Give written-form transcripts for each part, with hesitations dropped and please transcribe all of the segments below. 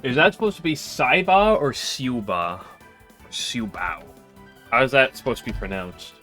Is that supposed to be Saiba or Siuba? Or Siubao? How is that supposed to be pronounced?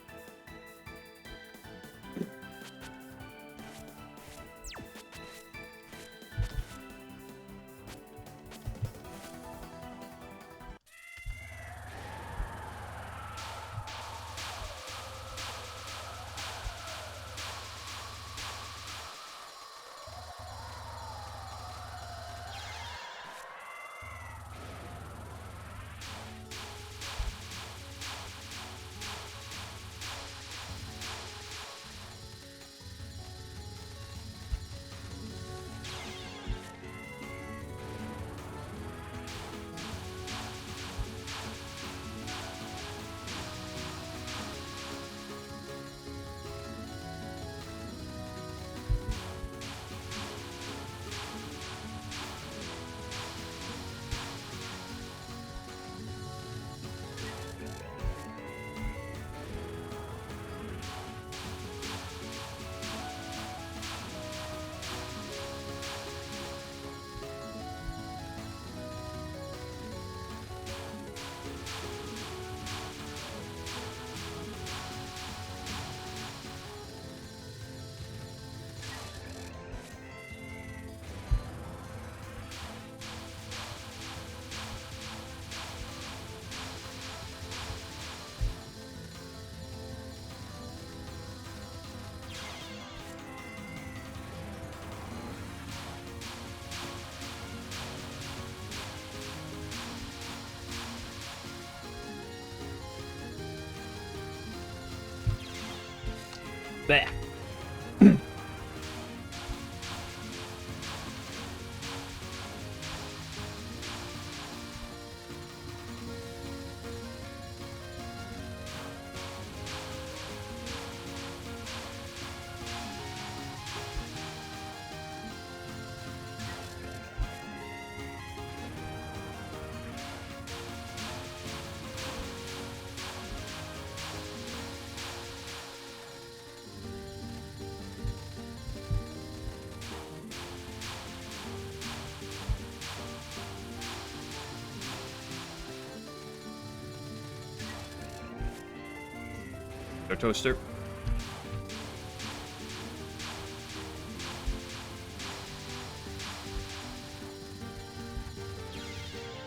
Blech. No toaster.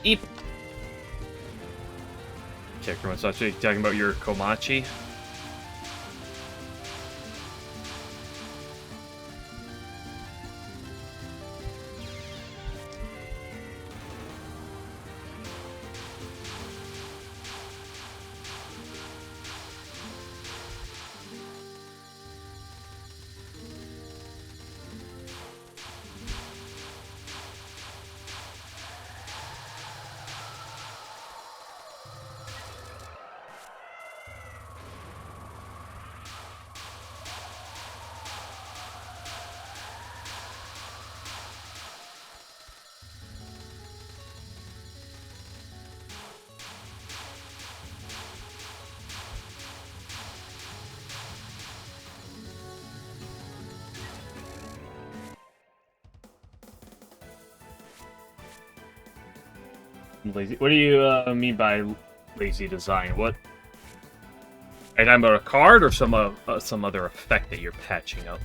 Eep. Character wants to talking about your Komachi. Lazy. What do you mean by lazy design? What? Are you talking about a card or some other effect that you're patching up?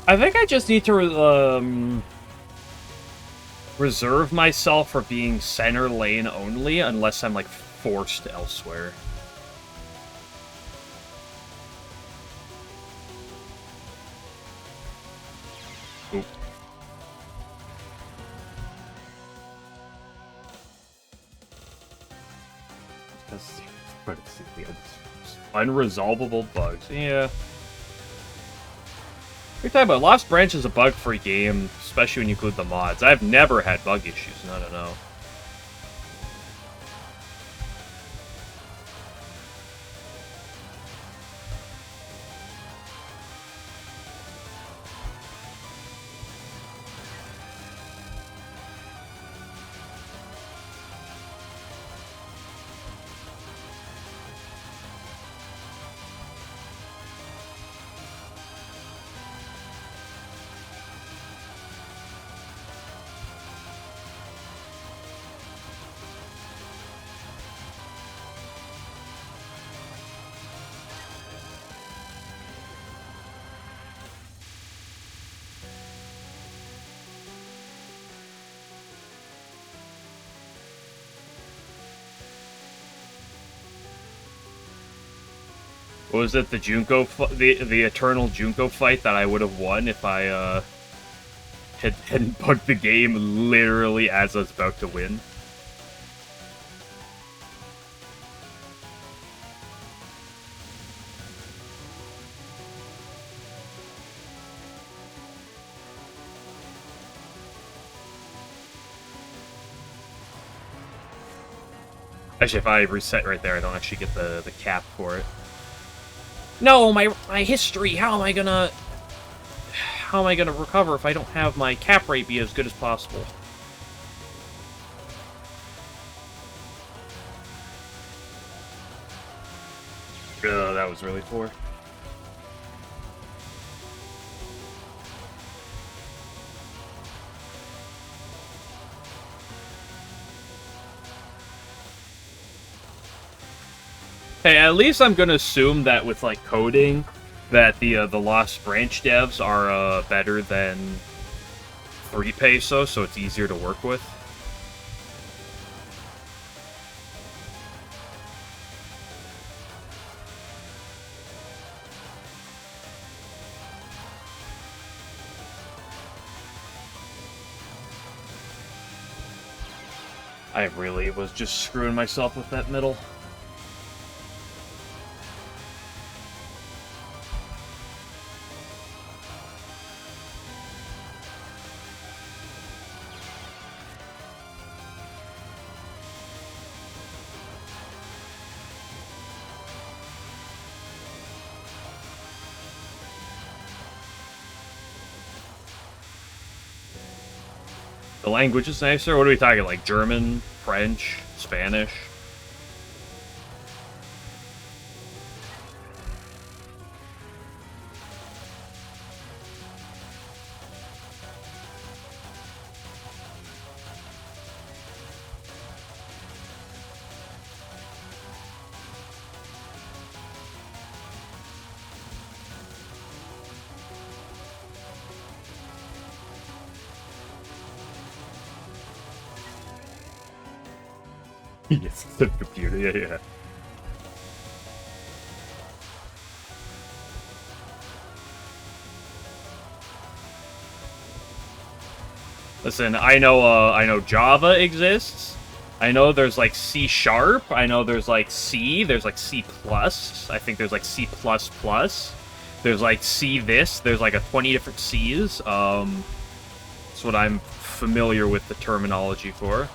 I think I just need to reserve myself for being center lane only, unless I'm like forced elsewhere. But it's unresolvable bugs. Yeah. You're talking about Lost Branch is a bug-free game, especially when you include the mods. I've never had bug issues. No. What was it, the Junko, the eternal Junko fight that I would have won if I hadn't bugged the game literally as I was about to win? Actually, if I reset right there, I don't actually get the cap for it. No, my history. How am I gonna recover if I don't have my cap rate be as good as possible? That was really poor. Hey, at least I'm gonna assume that with like coding, that the Lost Branch devs are better than 3 peso, so it's easier to work with. I really was just screwing myself with that middle. The language is nicer? What are we talking, like German, French, Spanish? Yes, it's a computer, yeah. Listen, I know Java exists. I know there's like C#. I know there's like C. There's like C+. I think there's like C++. There's like C this. There's like 20 different C's. That's what I'm familiar with the terminology for.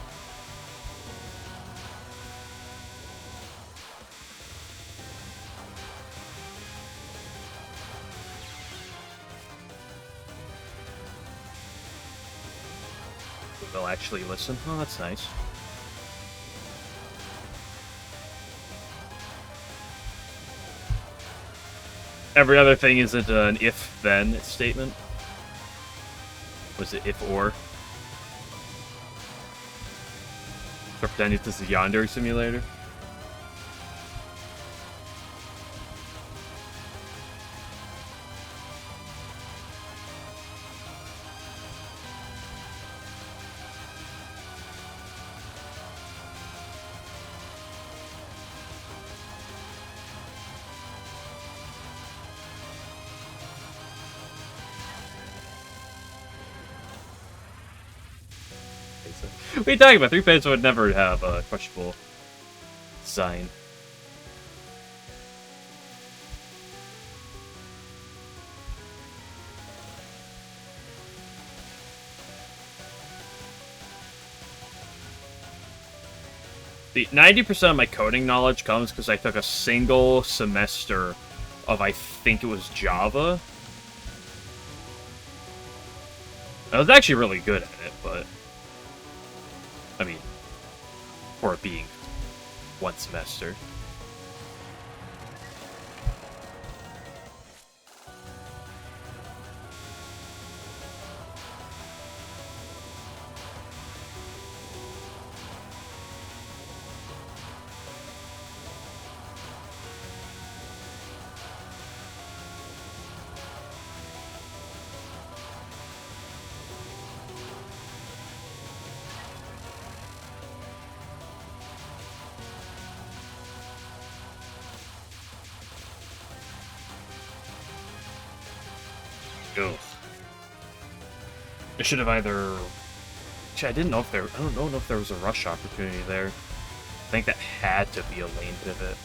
They'll actually listen. Oh, that's nice. Every other thing isn't an if-then statement. Was it if-or? So pretend this is a Yandere simulator. What are you talking about? 3 peso would never have questionable design. The 90% of my coding knowledge comes because I took a single semester of, I think it was Java. I was actually really good at it, but I mean, for it being one semester. Ugh. I should have either... Actually, I didn't know if there... I don't know if there was a rush opportunity there. I think that had to be a lane pivot.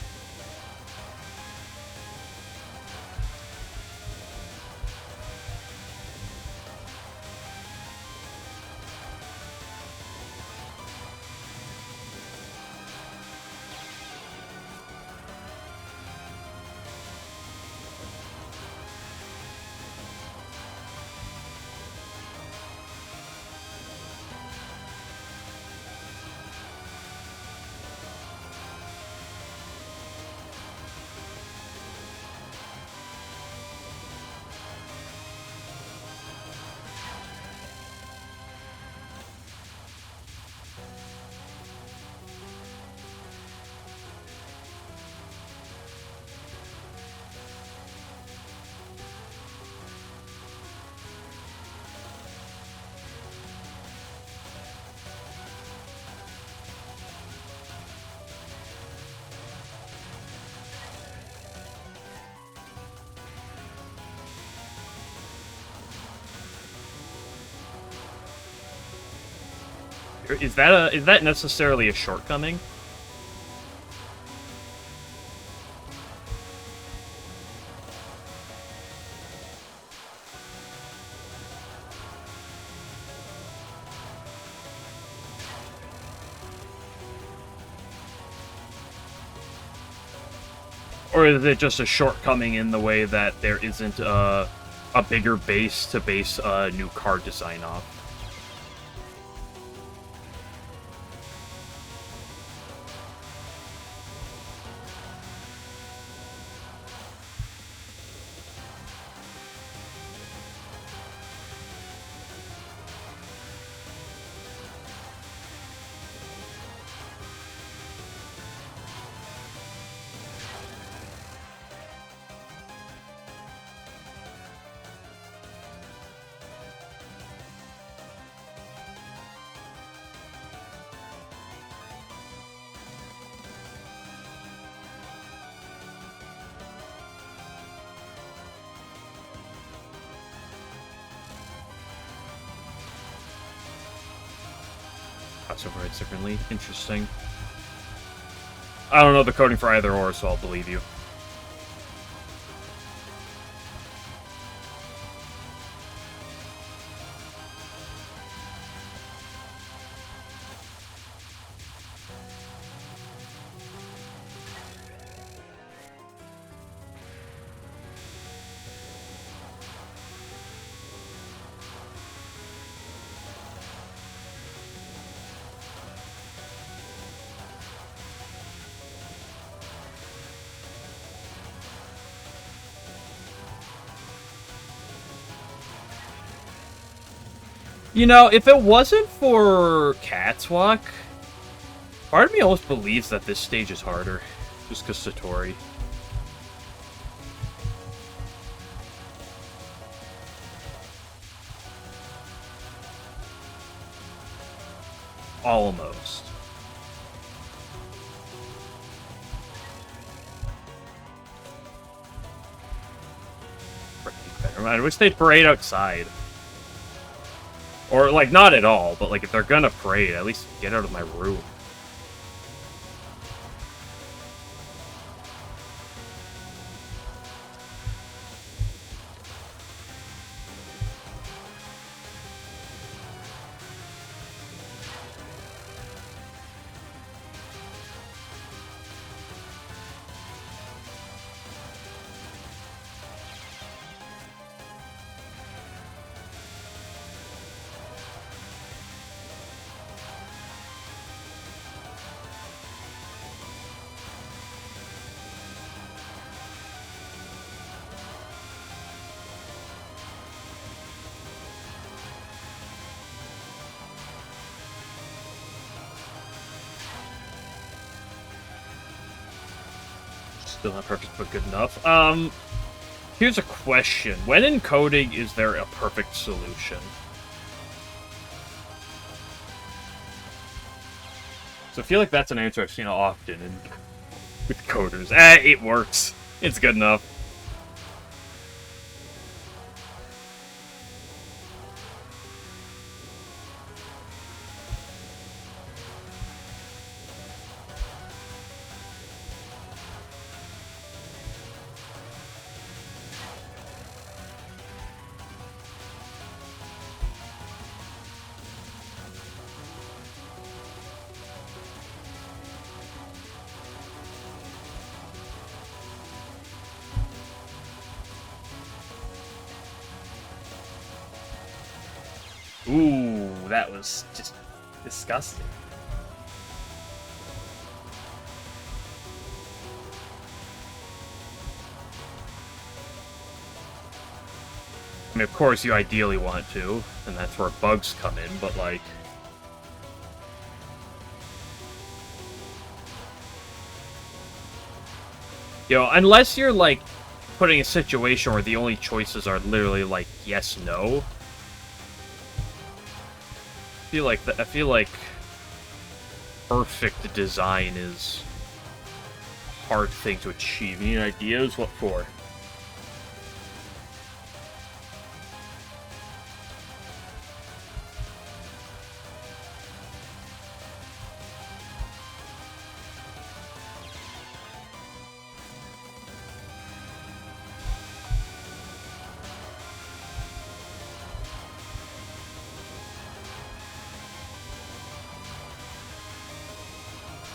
Is that necessarily a shortcoming? Or is it just a shortcoming in the way that there isn't a bigger base to base a new card design off? Overrides differently. Interesting. I don't know the coding for either or, so I'll believe you. You know, if it wasn't for Catswalk, part of me almost believes that this stage is harder. Just because Satori. Almost. I wish they'd parade outside. Or, like, not at all, but, like, if they're gonna parade, at least get out of my room. Still not perfect, but good enough. Here's a question. When in coding, is there a perfect solution? So I feel like that's an answer I've seen often with coders. It works. It's good enough. Ooh, that was just disgusting. I mean, of course, you ideally want to, and that's where bugs come in, but, like... unless you're, like, putting a situation where the only choices are literally, like, yes, no... I feel like perfect design is a hard thing to achieve. You need ideas? What for?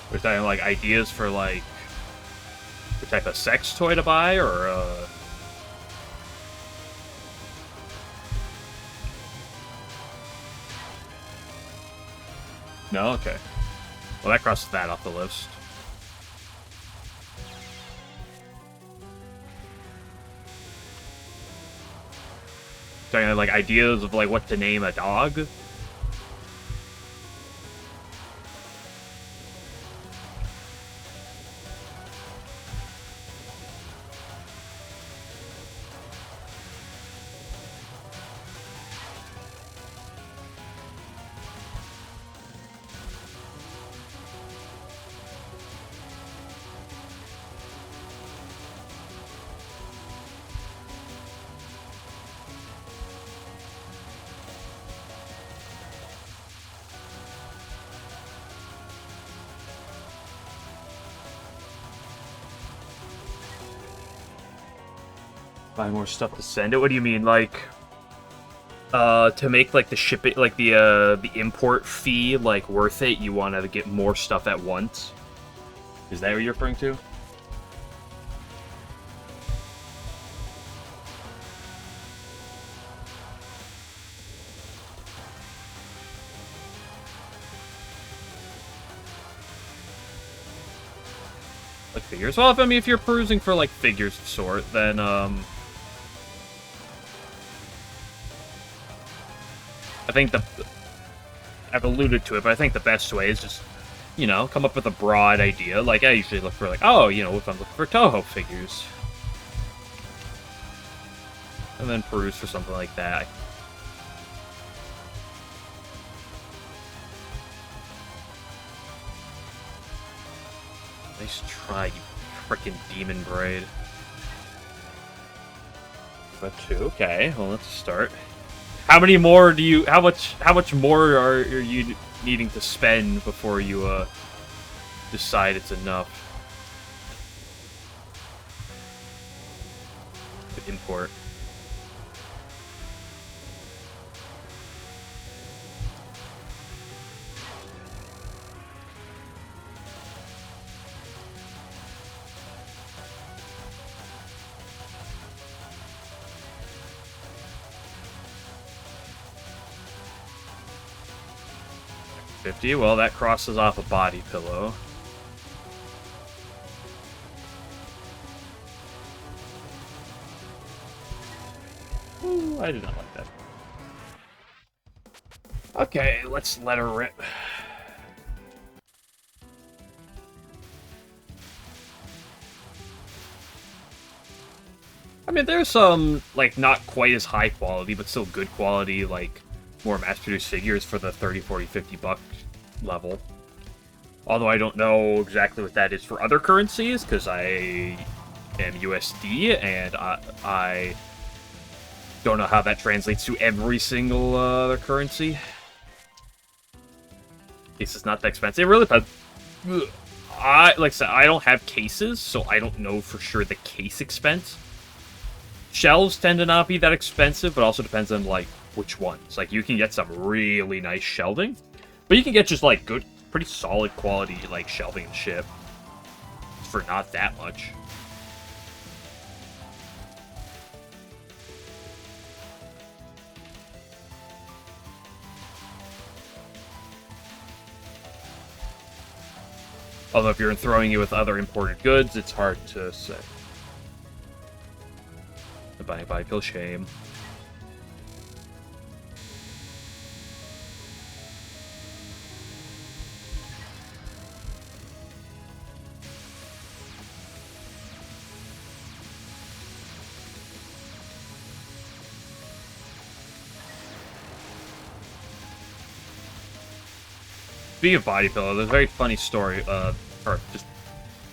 We're talking, like, ideas for, like, what type of sex toy to buy, or, No? Okay. Well, that crosses that off the list. Talking, like, ideas of, like, what to name a dog? Buy more stuff to send it? What do you mean, like, to make, like, the shipping, like, the import fee, like, worth it, you want to get more stuff at once? Is that what you're referring to? Like, figures? Well, I mean, if you're perusing for, like, figures of sort, then, I think I've alluded to it, but I think the best way is just, come up with a broad idea. Like, I usually look for, like, oh, if I'm looking for Touhou figures. And then peruse for something like that. Nice try, you frickin' demon braid. But two, okay, well, let's start. How many more do you... How much more are you needing to spend before you, decide it's enough? To import. $50. Well, that crosses off a body pillow. Ooh, I did not like that. Okay, let's let her rip. I mean, there's some, like, not quite as high quality, but still good quality, like, more mass-produced figures for the 30, 40, 50 buck level. Although I don't know exactly what that is for other currencies, because I am USD, and I don't know how that translates to every single other currency. It's not that expensive. It really depends. Like I said, I don't have cases, so I don't know for sure the case expense. Shelves tend to not be that expensive, but also depends on, like, which ones. Like, you can get some really nice shelving, but you can get just, like, good, pretty solid quality, like, shelving and shit for not that much. Although if you're throwing it with other imported goods, it's hard to say. The bye pill shame. Speaking of body pillow, there's a very funny story, or just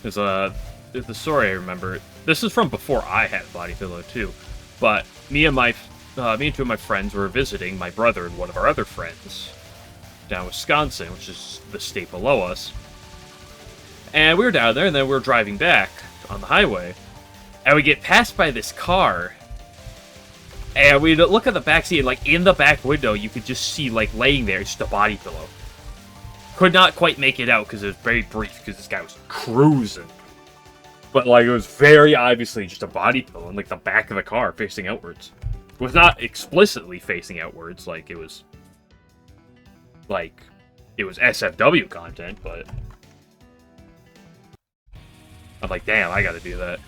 there's a story I remember. This is from before I had body pillow too, but me and two of my friends were visiting my brother and one of our other friends down in Wisconsin, which is the state below us. And we were down there, and then we were driving back on the highway, and we get passed by this car. And we look at the back seat, and, like, in the back window, you could just see, like, laying there, just a body pillow. Could not quite make it out because it was very brief because this guy was cruising. But, like, it was very obviously just a body pillow in, like, the back of the car facing outwards. It was not explicitly facing outwards, like, it was SFW content, but I'm like, damn, I gotta do that.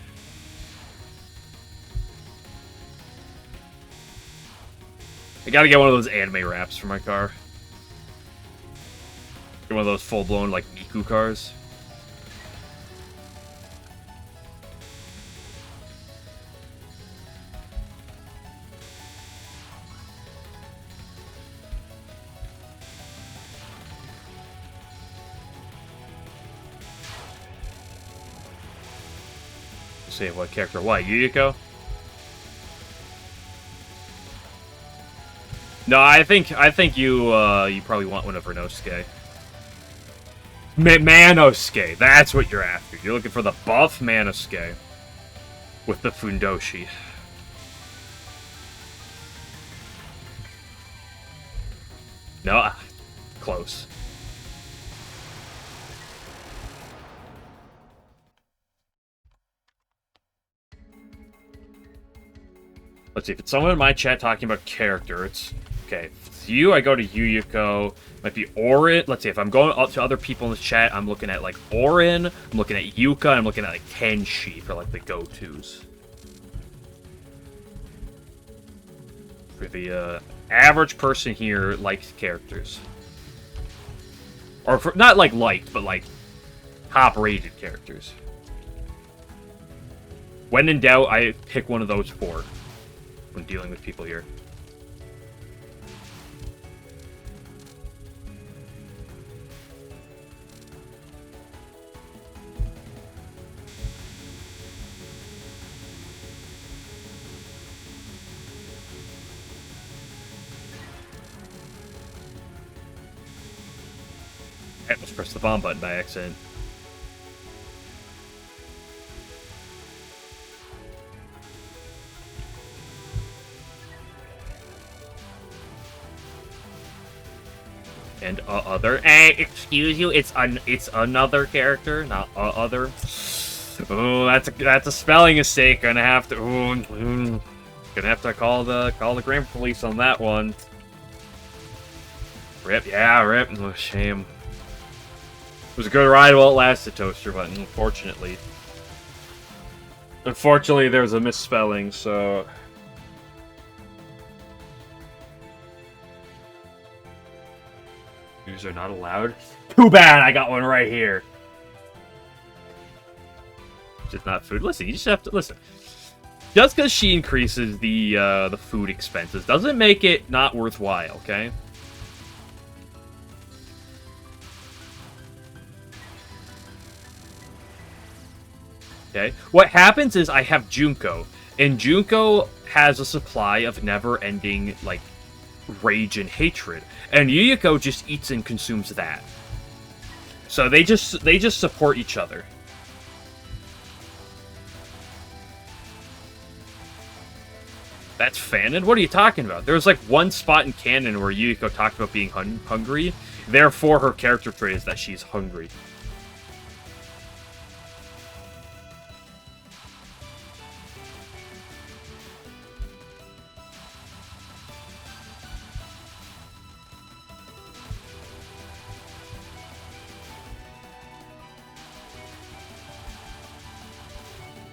I gotta get one of those anime wraps for my car. Get one of those full-blown, like, Miku cars. Let's see, what character? What, Yuyuko? No, I think you probably want one of Renosuke. Manosuke, that's what you're after. You're looking for the buff Manosuke with the Fundoshi. No, close. Let's see, if it's someone in my chat talking about character, it's... Okay, if it's you, I go to Yuyuko. Might be Orin. Let's see, if I'm going up to other people in the chat, I'm looking at, like, Orin, I'm looking at Yuka, I'm looking at, like, Tenshi for, like, the go-tos. For the, average person here likes characters. Or, for, not, like, liked, but, like, top-rated characters. When in doubt, I pick one of those four when dealing with people here. I almost pressed the bomb button by accident. And other. Excuse you. It's another character, not other. Oh, that's a spelling mistake. Gonna have to. Gonna have to call the grammar police on that one. Rip. Yeah, rip. Oh, shame. It was a good ride while it lasted, Toaster, but unfortunately there was a misspelling, so... Views are not allowed? Too bad, I got one right here. Just not food. Listen, you just have to... Listen. Just because she increases the food expenses doesn't make it not worthwhile, okay? Okay. What happens is I have Junko, and Junko has a supply of never-ending, like, rage and hatred, and Yuyuko just eats and consumes that. So they just support each other. That's fanon? What are you talking about? There was like one spot in canon where Yuyuko talked about being hungry. Therefore, her character trait is that she's hungry.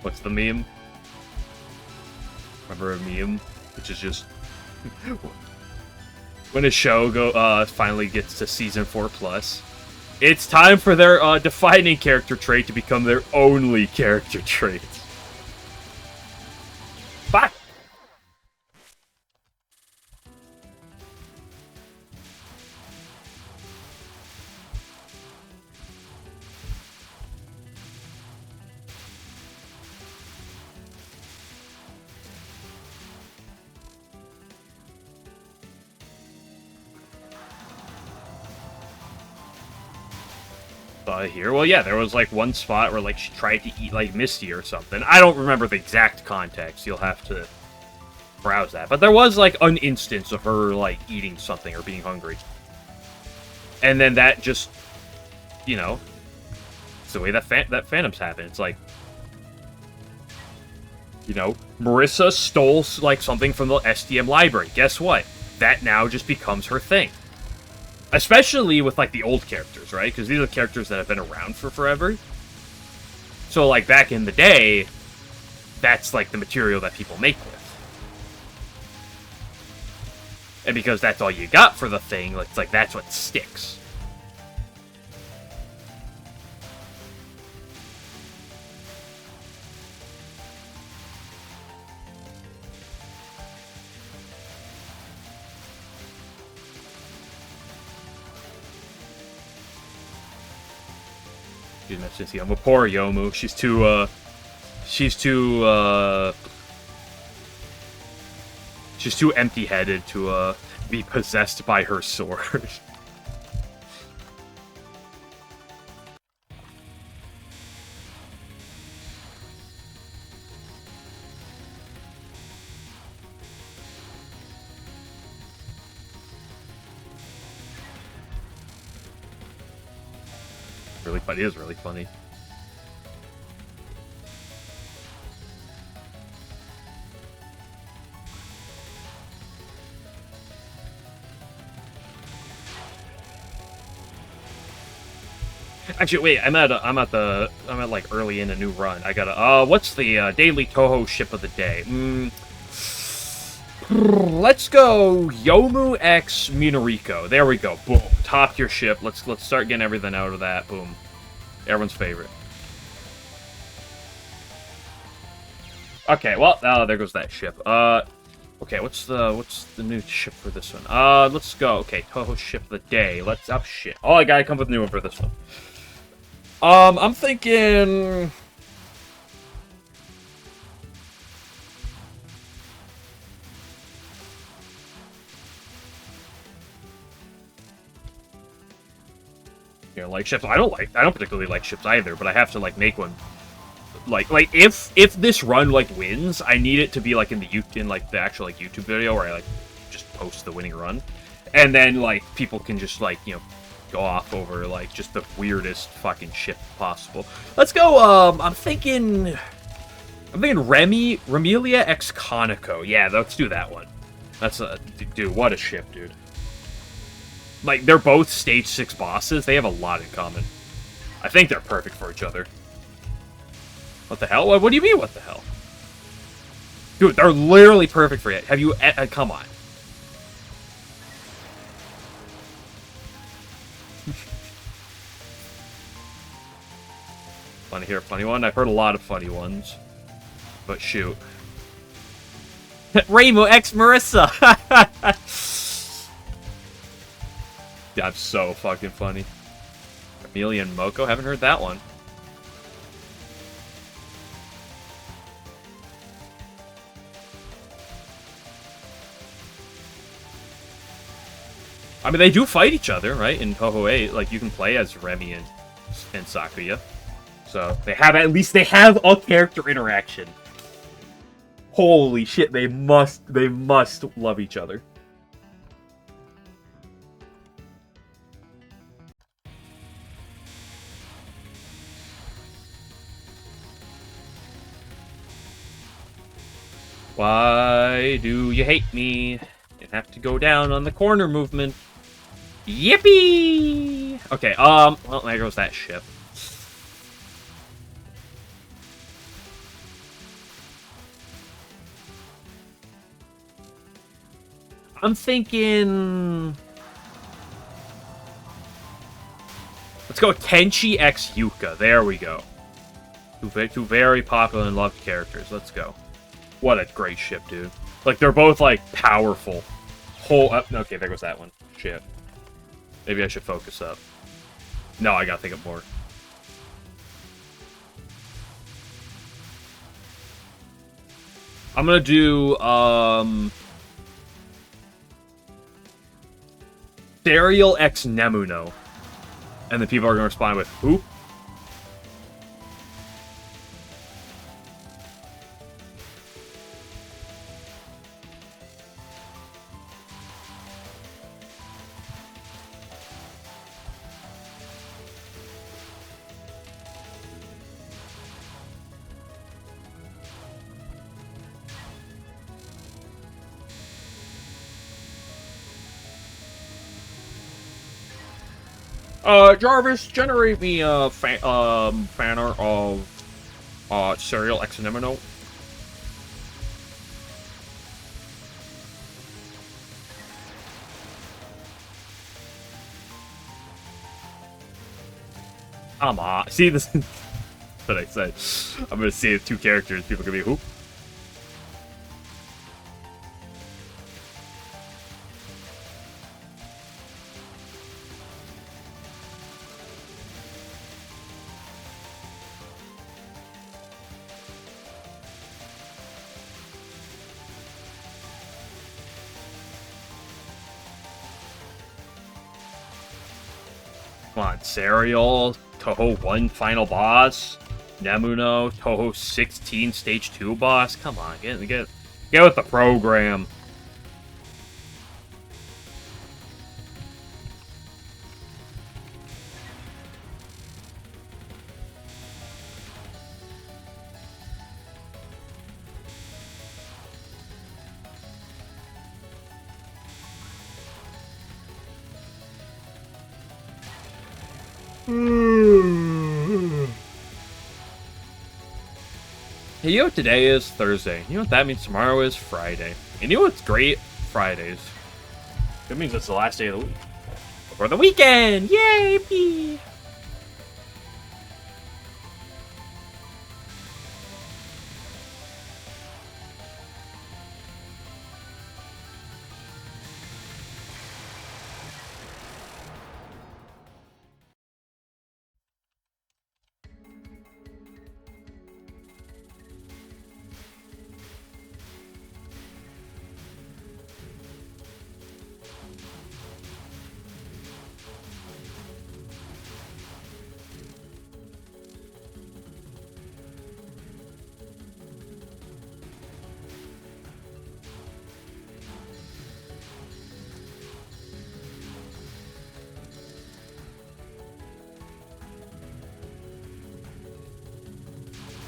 What's the meme? Remember a meme? Which is just... when a show finally gets to season 4+, it's time for their defining character trait to become their only character trait. Bye! Here? Well, yeah, there was, like, one spot where, like, she tried to eat, like, Misty or something. I don't remember the exact context. You'll have to browse that. But there was, like, an instance of her, like, eating something or being hungry. And then that just, you know, it's the way that fandoms happen. It's like, you know, Marissa stole, like, something from the SDM library. Guess what? That now just becomes her thing. Especially with, like, the old characters, right? Because these are characters that have been around for forever. So, like, back in the day, that's, like, the material that people make with. And because that's all you got for the thing, it's like, that's what sticks. I'm a poor Yomu. She's too empty-headed to be possessed by her sword. Really funny. It is really funny. Actually, wait. I'm at like early in a new run. I gotta. What's the daily Touhou ship of the day? Let's go Yomu X Minariko. There we go. Boom. Top tier ship. Let's start getting everything out of that. Boom. Everyone's favorite. Okay, well, there goes that ship. Okay, what's the new ship for this one? Let's go. Okay, Touhou ship of the day. Let's up shit. Oh, I gotta come with a new one for this one. I'm thinking. You know, like ships. I don't particularly like ships either, but I have to like make one. Like if this run like wins, I need it to be like in the actual like YouTube video where I like just post the winning run, and then like people can just like, you know, go off over like just the weirdest fucking ship possible. Let's go. I'm thinking Remelia X Conoco. Yeah, let's do that one. That's dude. What a ship, dude. Like, they're both stage 6 bosses. They have a lot in common. I think they're perfect for each other. What the hell? What do you mean, what the hell? Dude, they're literally perfect for it. Have you... come on. Funny here, funny one. I've heard a lot of funny ones. But shoot. Rainbow X Marissa! That's so fucking funny. Amelia and Moko? Haven't heard that one. I mean, they do fight each other, right? In Touhou 8, like, you can play as Remy and Sakuya. So, at least they have a character interaction. Holy shit, they must love each other. Why do you hate me? You have to go down on the corner movement. Yippee! Okay, well, there goes that ship. I'm thinking... Let's go Tenchi X Yuka. There we go. Two very popular and loved characters. Let's go. What a great ship, dude. Like, they're both, like, powerful. Okay, there goes that one. Shit. Maybe I should focus up. No, I gotta think of more. I'm gonna do, Serial X Nemuno. And then people are gonna respond with, who? Jarvis, generate me a banner of Serial X Nemuno. Come on. See, this is what I said. I'm gonna see two characters. People are gonna be, who? Come on, Serial, Touhou 1 final boss, Nemuno, Touhou 16 stage 2 boss. Come on, get with the program. Hey, you know what today is? Thursday. You know what that means? Tomorrow is Friday. And you know what's great? Fridays. That means it's the last day of the week. Before the weekend! Yay! Pee!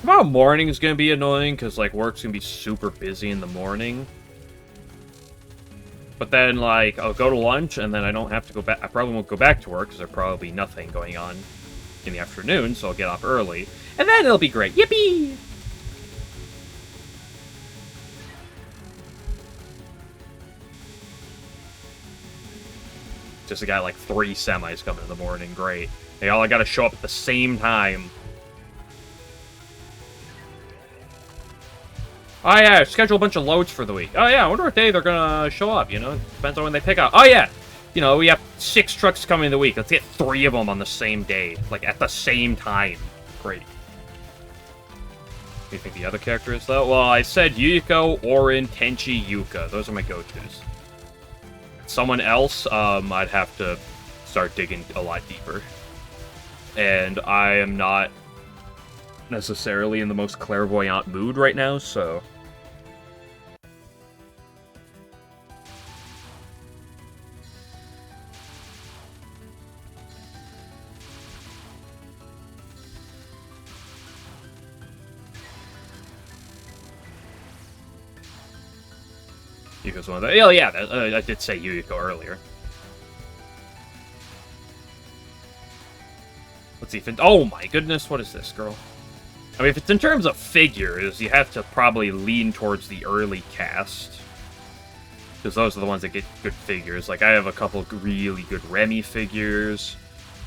Tomorrow morning is gonna be annoying because like work's gonna be super busy in the morning. But then like I'll go to lunch and then I don't have to go back. I probably won't go back to work because there's probably nothing going on in the afternoon, so I'll get off early, and then it'll be great. Yippee! Just I got like 3 semis coming in the morning. Great. They all gotta show up at the same time. Oh, yeah, schedule a bunch of loads for the week. Oh, yeah, I wonder what day they're gonna show up, you know? Depends on when they pick up. Oh, yeah, you know, we have 6 trucks coming in the week. Let's get 3 of them on the same day. Like, at the same time. Great. What do you think the other character is, though? Well, I said Yuyuko, Orin, Tenchi, Yuka. Those are my go-tos. Someone else, I'd have to start digging a lot deeper. And I am not necessarily in the most clairvoyant mood right now, so... Yuko's one of the... Oh, yeah, I did say Yuyuko earlier. Let's see if it... Oh, my goodness, what is this, girl? I mean, if it's in terms of figures, you have to probably lean towards the early cast. Because those are the ones that get good figures. Like, I have a couple really good Remy figures.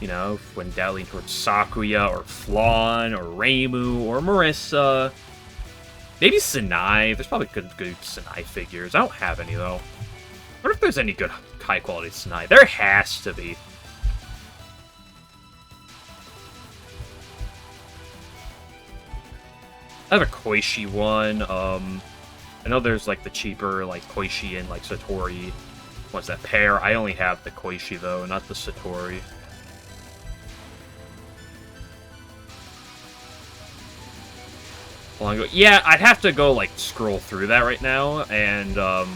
You know, when lean towards Sakuya, or Flan, or Reimu, or Marissa. Maybe Sanai. There's probably good Sanai figures. I don't have any, though. I wonder if there's any good high-quality Sanai. There has to be. I have a Koishi one. I know there's, like, the cheaper, like, Koishi and, like, Satori. What's that pair? I only have the Koishi, though, not the Satori. Long ago. Yeah, I'd have to go, like, scroll through that right now, and,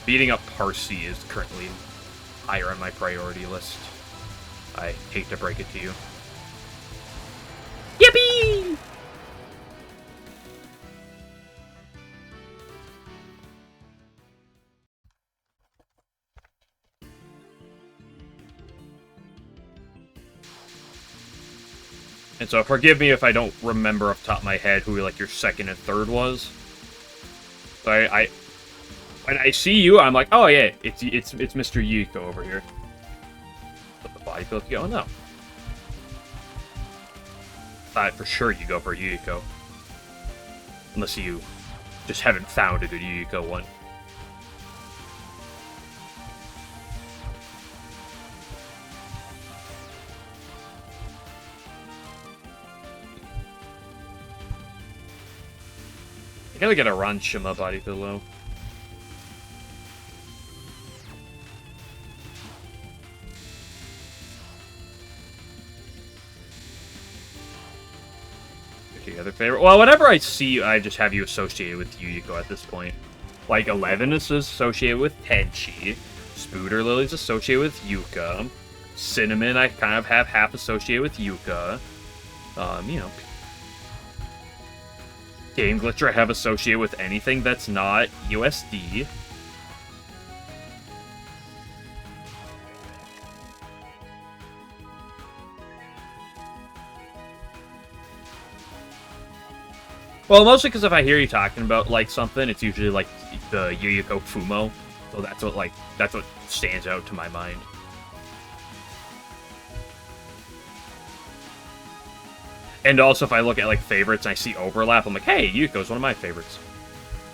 beating up Parsi is currently higher on my priority list. I hate to break it to you. Yippee! And so forgive me if I don't remember off the top of my head who, like, your second and third was. So when I see you, I'm like, oh yeah, it's Mr. Yuyuko over here. But the body build, oh no. Thought for sure you go for Yuyuko. Unless you just haven't found a good Yuyuko one. I gotta get a Ranshima body below. Okay, other favorite. Well, whenever I see, I just have you associated with Yuyuko at this point. Like 11 is associated with Tenchi. Spooter Lily's associated with Yuka. Cinnamon, I kind of have half associated with Yuka. You know. Game Glitcher I have associated with anything that's not USD. Well, mostly because if I hear you talking about, like, something, it's usually, like, the Yuyuko Fumo. So that's what stands out to my mind. And also, if I look at, like, favorites and I see overlap, I'm like, hey, Yuko's one of my favorites.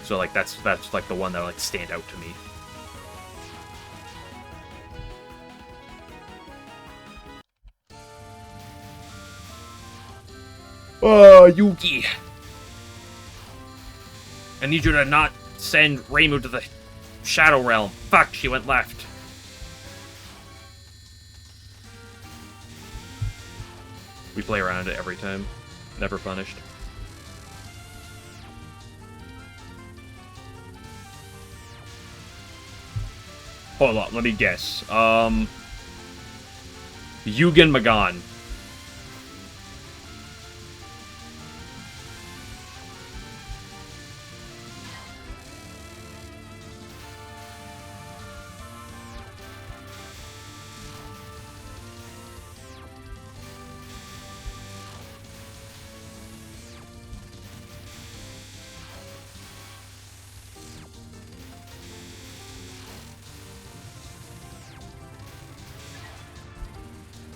So, like, that's like, the one that, like, stand out to me. Oh, Yuki! I need you to not send Reimu to the Shadow Realm. Fuck, she went left. We play around it every time. Never punished. Hold on, let me guess. Yugen Magan.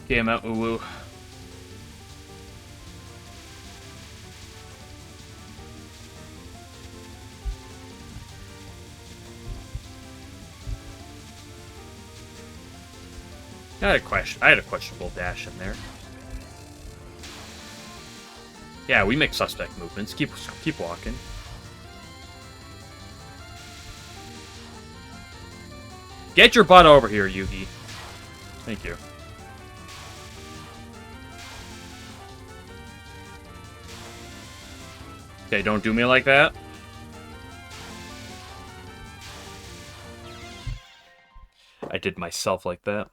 Came out, woo-woo. I had a questionable dash in there. Yeah, we make suspect movements. Keep walking. Get your butt over here, Yugi. Thank you. Okay, don't do me like that. I did myself like that.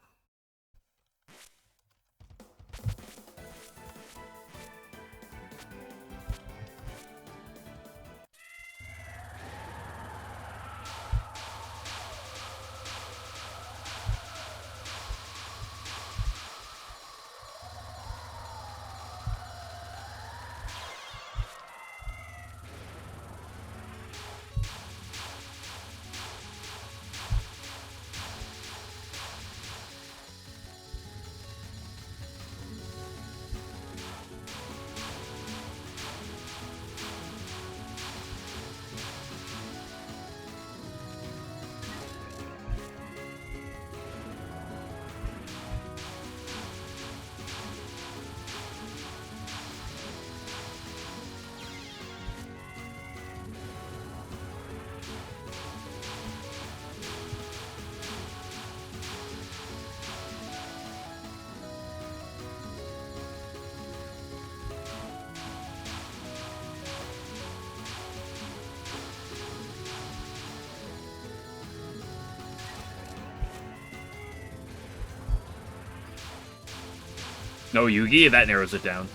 No, Yugi, that narrows it down.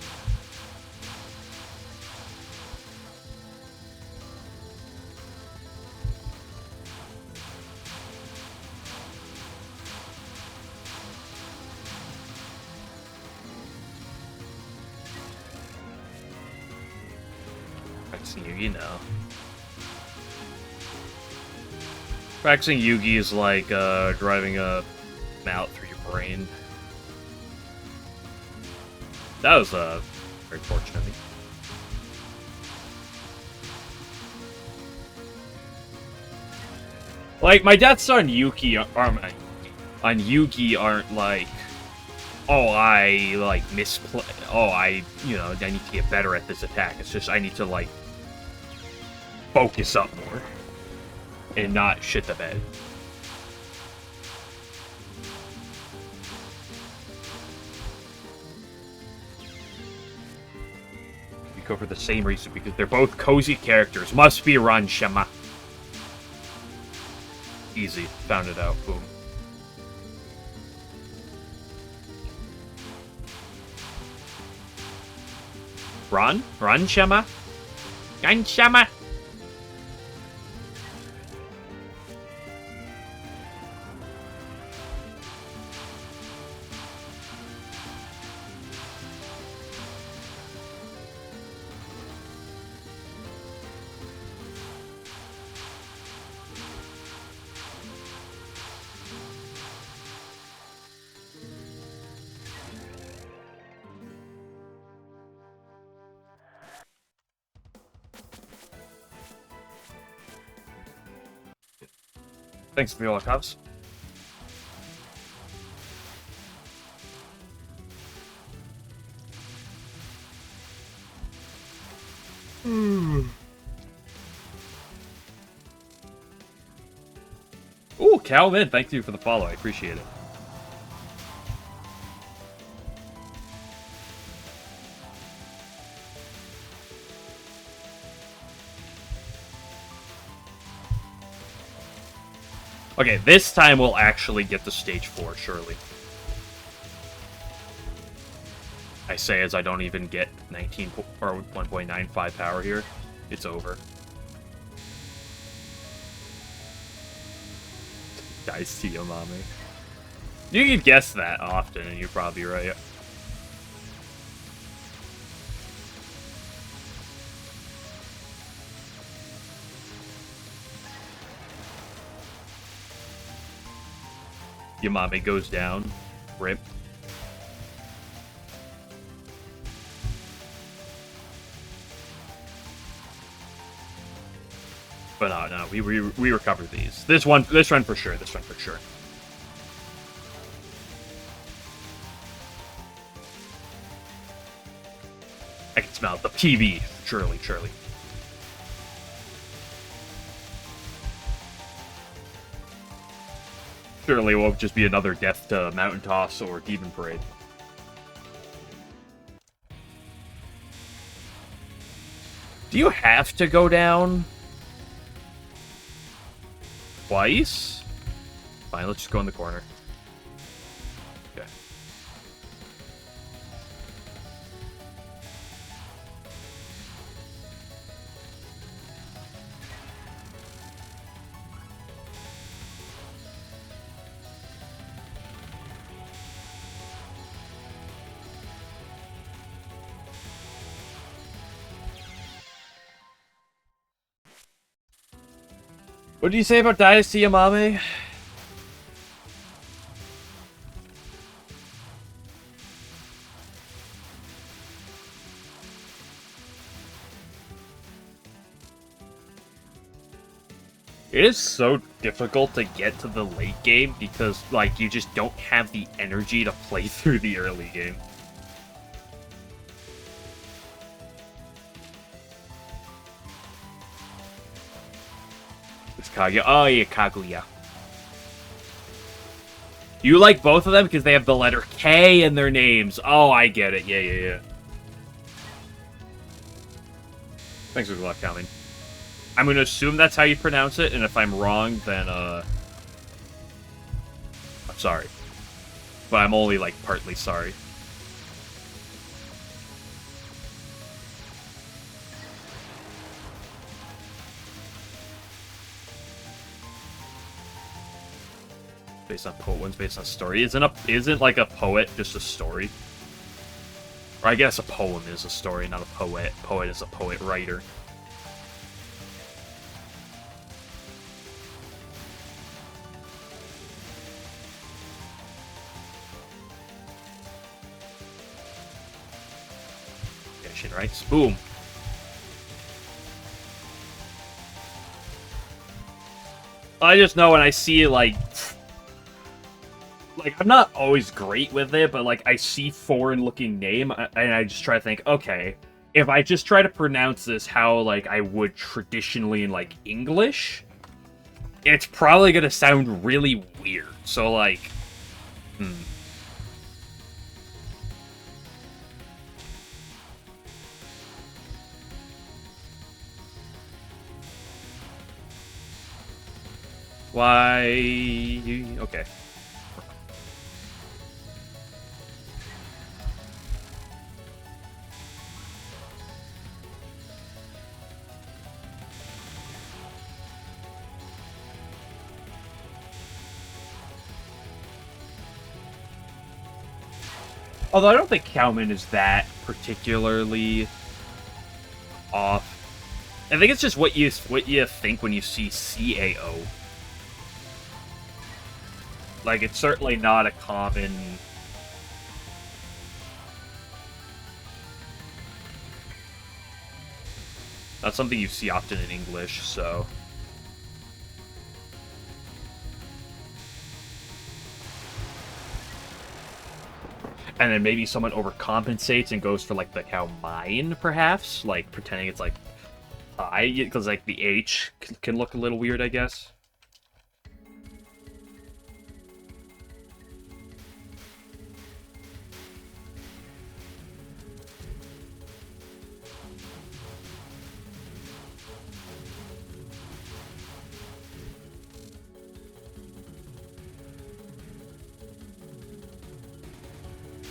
Practicing Yugi, no. Practicing Yugi is like driving a mallet through your brain. That was very fortunate of me. Like, my deaths on Yugi aren't like, oh, I like misplay. Oh, I need to get better at this attack. It's just I need to like focus up more and not shit the bed. Go for the same reason, because they're both cozy characters. Must be Ran Shema. Easy. Found it out. Boom. Ran Shema? Ran Shema? Thanks for the holocaust. Ooh, Calvin, thank you for the follow. I appreciate it. Okay, this time we'll actually get to stage 4, surely. I say as I don't even get 19 or 1.95 power here. It's over. Guys, to your mommy. You can guess that often, and you're probably right. Yamame goes down. Rip. But no, we recovered these. This run for sure. This run for sure. Mouth, the PB. Surely, surely. Surely it won't just be another death to Mountain Toss or Demon Parade. Do you have to go down twice? Fine, let's just go in the corner. Okay. What did you say about Dynasty Yamame? It is so difficult to get to the late game because, like, you just don't have the energy to play through the early game. It's Kaguya. Oh, yeah, Kaguya. You like both of them because they have the letter K in their names. Oh, I get it. Yeah, yeah, yeah. Thanks for the left coming. I'm going to assume that's how you pronounce it, and if I'm wrong, then, I'm sorry. But I'm only, like, partly sorry. Based on poet, one's based on story. Isn't like a poet just a story? Or I guess a poem is a story, not a poet. Poet is a poet writer. Yeah, shit, right? Boom. I just know when I see, like, I'm not always great with it, but, like, I see foreign-looking name, and I just try to think, okay, if I just try to pronounce this how, like, I would traditionally in, like, English, it's probably gonna sound really weird. So, like, Why... Okay. Although I don't think Cowman is that particularly off. I think it's just what you think when you see CAO. Like, it's certainly not a common... Not something you see often in English, so... And then maybe someone overcompensates and goes for, like, the cow mine, perhaps? Like, pretending it's, like, I, because, like, the H can look a little weird, I guess.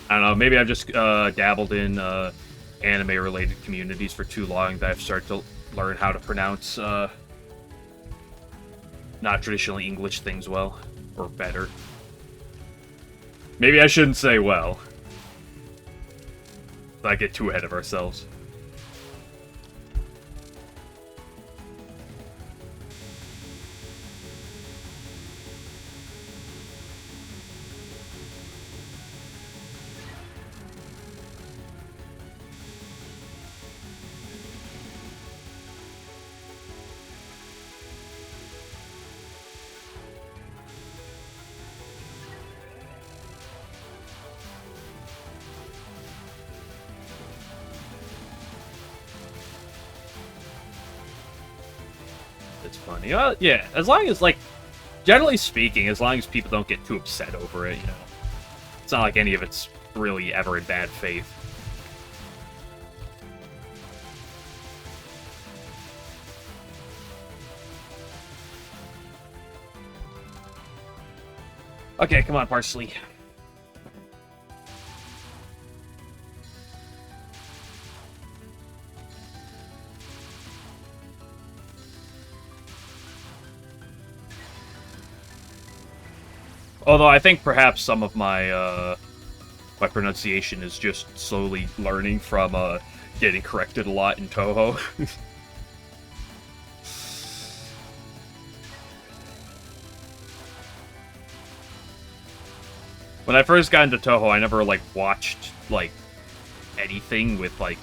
I don't know, maybe I've just dabbled in anime-related communities for too long that I've started to learn how to pronounce not traditionally English things well, or better. Maybe I shouldn't say well. I get too ahead of ourselves. That's funny. Yeah, as long as, like, generally speaking, as long as people don't get too upset over it, you know. It's not like any of it's really ever in bad faith. Okay, come on, Parsley. Although I think perhaps some of my my pronunciation is just slowly learning from getting corrected a lot in Touhou. When I first got into Touhou, I never like watched like anything with like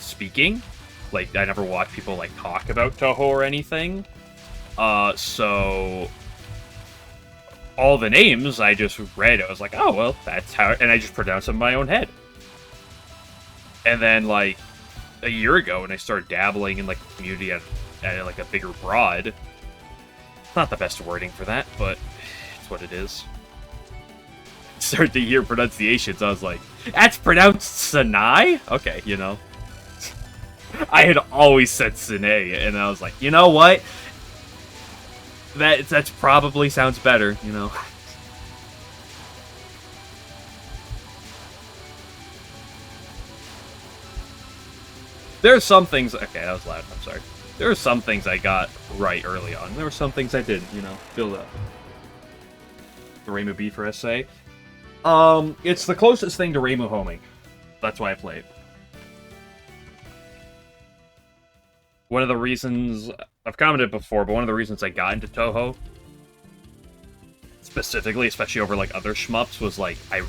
speaking. Like I never watched people like talk about Touhou or anything. So all the names I just read, I was like, oh, well, that's how... And I just pronounced them in my own head. And then, like, a year ago, when I started dabbling in, like, the community at like, a bigger broad... It's not the best wording for that, but it's what it is. Started to hear pronunciations, I was like, that's pronounced Sinai? Okay, you know. I had always said Sine, and I was like, you know what? That's probably sounds better, you know. There are some things... Okay, that was loud. I'm sorry. There are some things I got right early on. There were some things I didn't, you know. Build up. The Reimu B for SA. It's the closest thing to Reimu homing. That's why I played. One of the reasons... I've commented before, but one of the reasons I got into Touhou, specifically, especially over, like, other shmups, was, like, I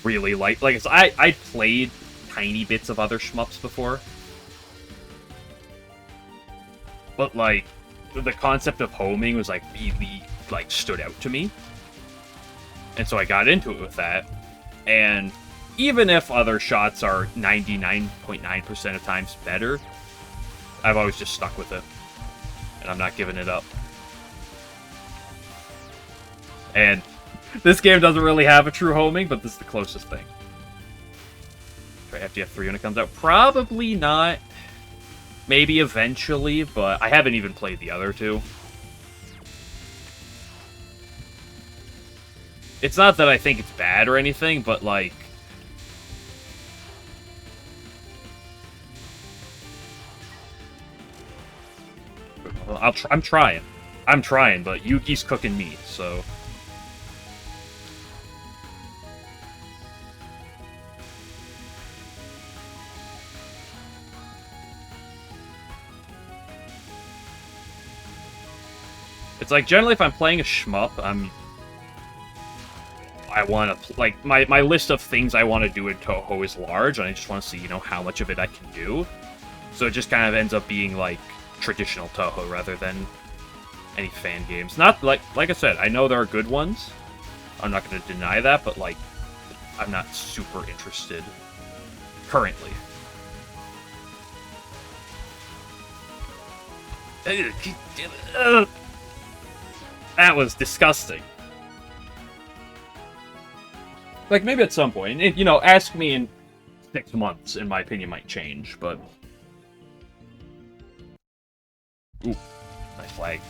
really liked... Like, I played tiny bits of other shmups before. But, like, the concept of homing was, like, really, like, stood out to me. And so I got into it with that. And even if other shots are 99.9% of times better, I've always just stuck with it. And I'm not giving it up. And this game doesn't really have a true homing, but this is the closest thing. Try FDF3 when it comes out. Probably not. Maybe eventually, but I haven't even played the other two. It's not that I think it's bad or anything, but like... Well, I'm trying. I'm trying, but Yuki's cooking meat, so... It's like, generally if I'm playing a shmup, I want to... Like, my list of things I want to do in Touhou is large, and I just want to see, you know, how much of it I can do. So it just kind of ends up being, like, traditional Touhou rather than any fan games. Not like I said, I know there are good ones. I'm not going to deny that, but like I'm not super interested currently. That was disgusting. Like maybe at some point, you know, ask me in 6 months, and my opinion might change, but. Ooh, nice flag.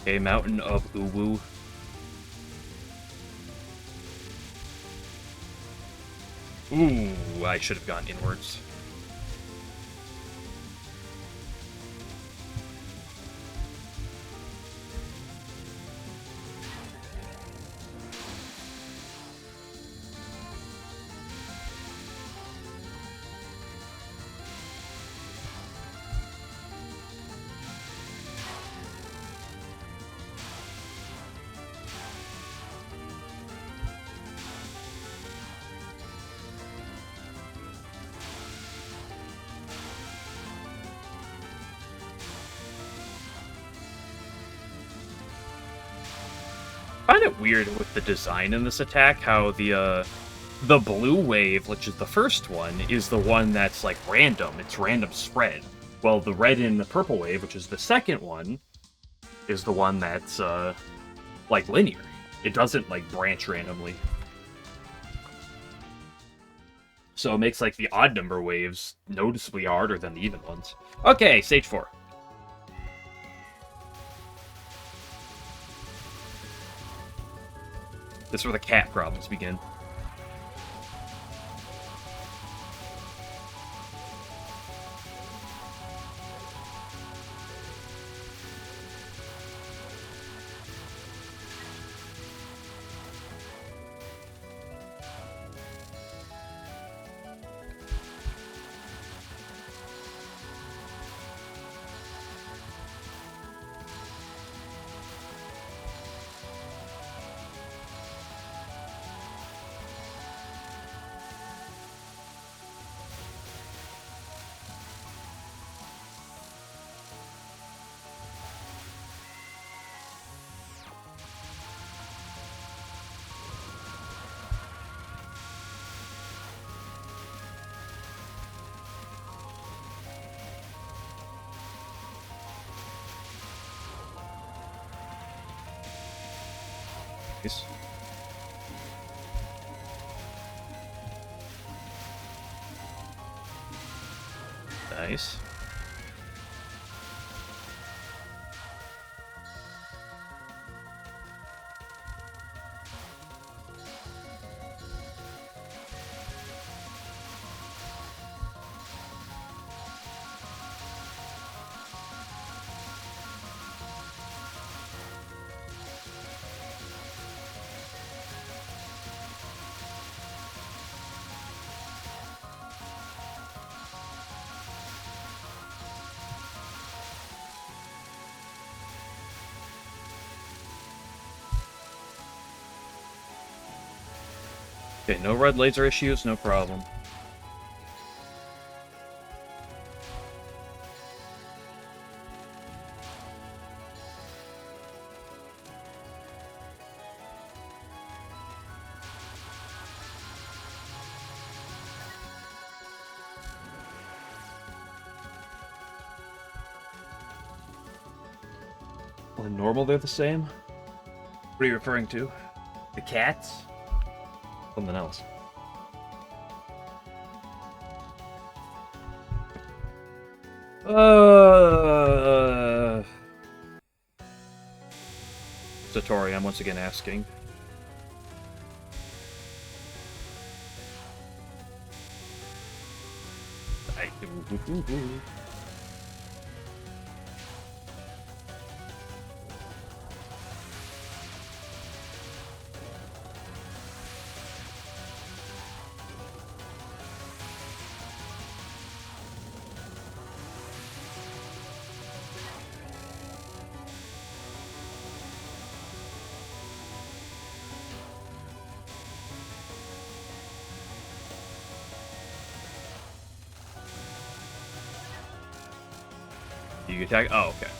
Okay, Mountain of Uwu. Ooh, I should have gone inwards. I find it weird with the design in this attack, how the blue wave, which is the first one, is the one that's like random. It's random spread. Well, the red and the purple wave, which is the second one, is the one that's like linear. It doesn't like branch randomly. So it makes like the odd number waves noticeably harder than the even ones. Okay, stage 4. This is where the cat problems begin. Nice. Nice. Okay, no red laser issues, no problem. Well, in normal they're the same? What are you referring to? The cats? Something else. Satori, I'm once again asking. You attack? Oh, okay.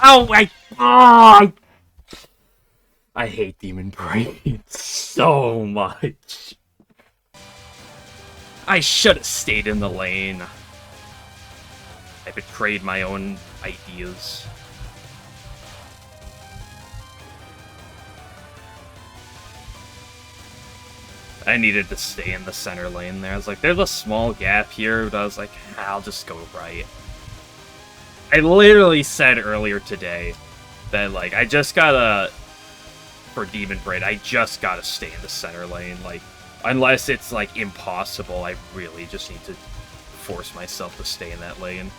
Oh my god! I hate Demon Braid so much. I should have stayed in the lane. I betrayed my own ideas. I needed to stay in the center lane there. I was like, there's a small gap here, but I was like, I'll just go right. I literally said earlier today that, like, I just gotta, for Demon Braid, I just gotta stay in the center lane. Like, unless it's, like, impossible, I really just need to force myself to stay in that lane.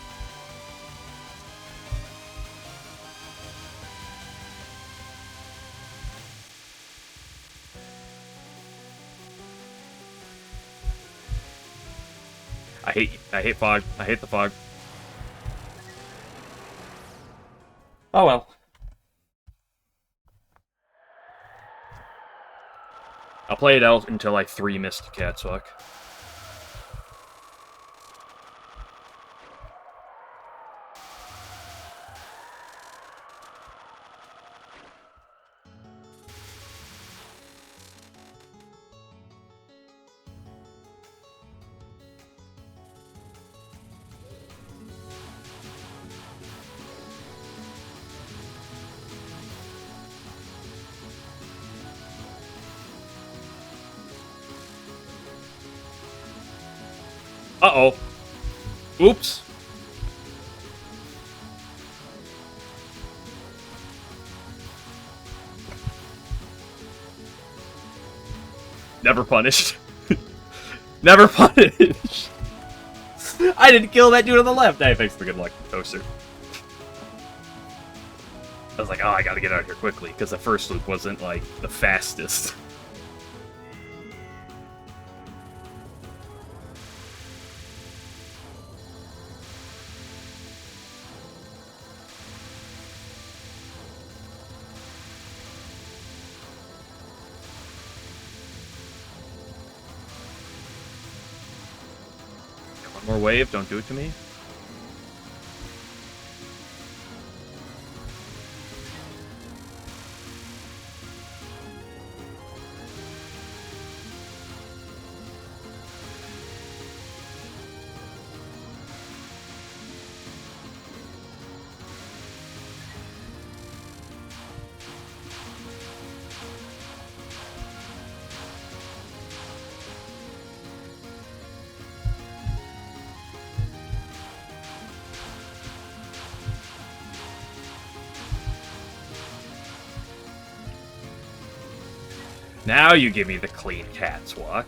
I hate fog. I hate the fog. Oh well. I'll play it out until I 3 missed Catswalk. Uh-oh. Oops. Never punished. Never punished. I didn't kill that dude on the left. Hey, thanks for good luck, Toaster. I was like, oh, I gotta get out of here quickly, because the first loop wasn't, like, the fastest. More wave, don't do it to me. Now you give me the clean cat's walk.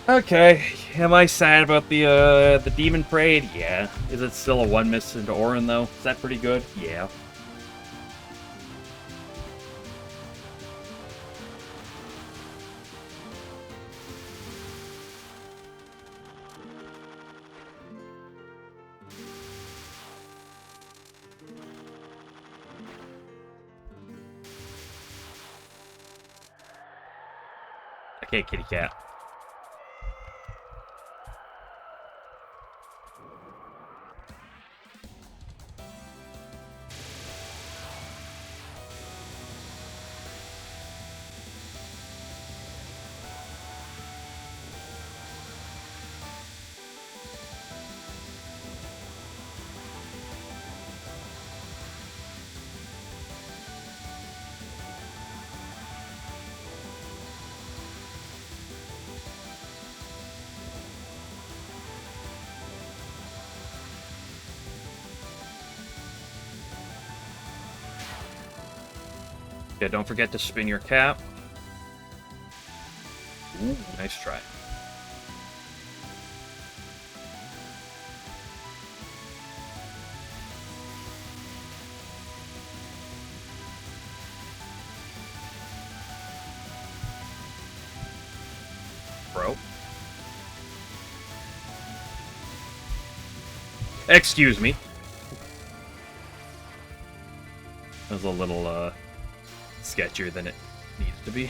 Okay, am I sad about the Demon Braid? Yeah. Is it still a 1 miss into Orin, though? Is that pretty good? Yeah. Okay, kitty cat. Yeah, don't forget to spin your cap. Ooh, nice try. Bro. Excuse me. That was a little, sketchier than it needed to be.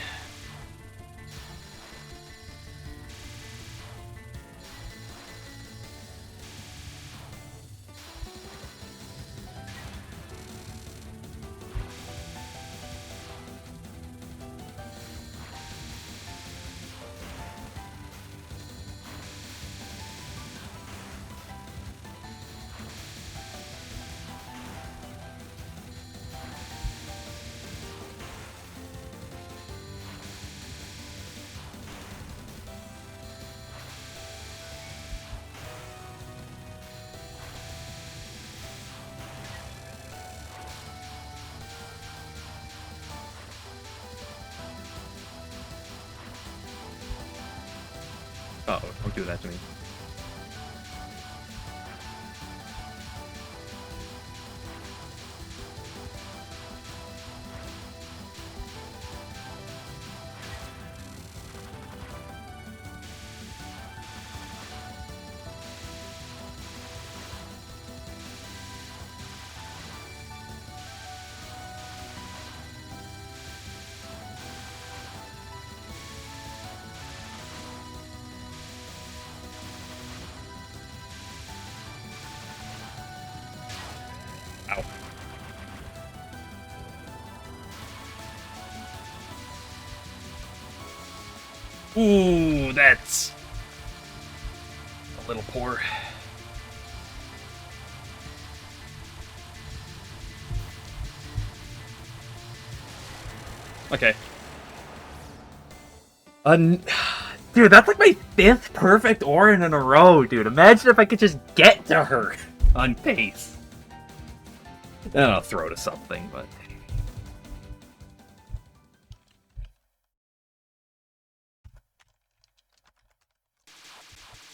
Uh oh, don't do that to me. Ooh, that's a little poor. Okay. Dude, that's like my 5th perfect Orin in a row, dude. Imagine if I could just get to her on pace. Then I'll throw to something, but...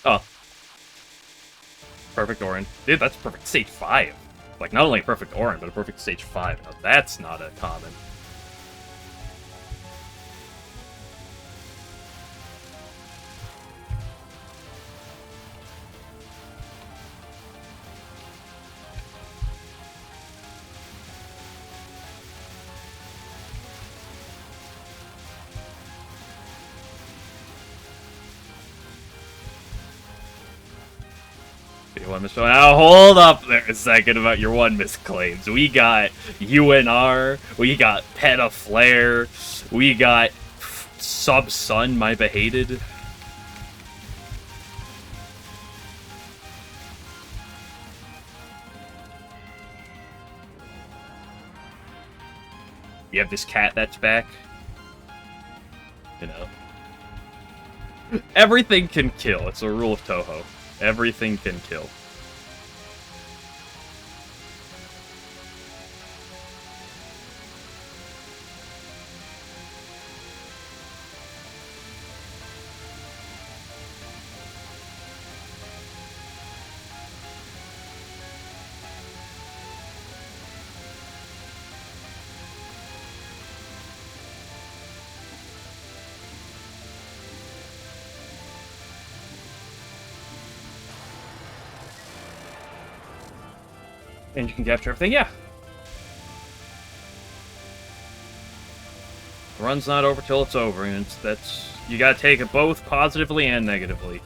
Oh. Perfect Orin. Dude, that's perfect stage 5. Like, not only a perfect Orin, but a perfect stage 5. Now, that's not a common. Now hold up there a second about your one misclaims. We got UNR, we got Petaflare, we got Sub-Sun, my behated. You have this cat that's back. You know. Everything can kill. It's a rule of Touhou. Everything can kill. And you can capture everything, yeah. The run's not over till it's over, and that's you gotta take it both positively and negatively.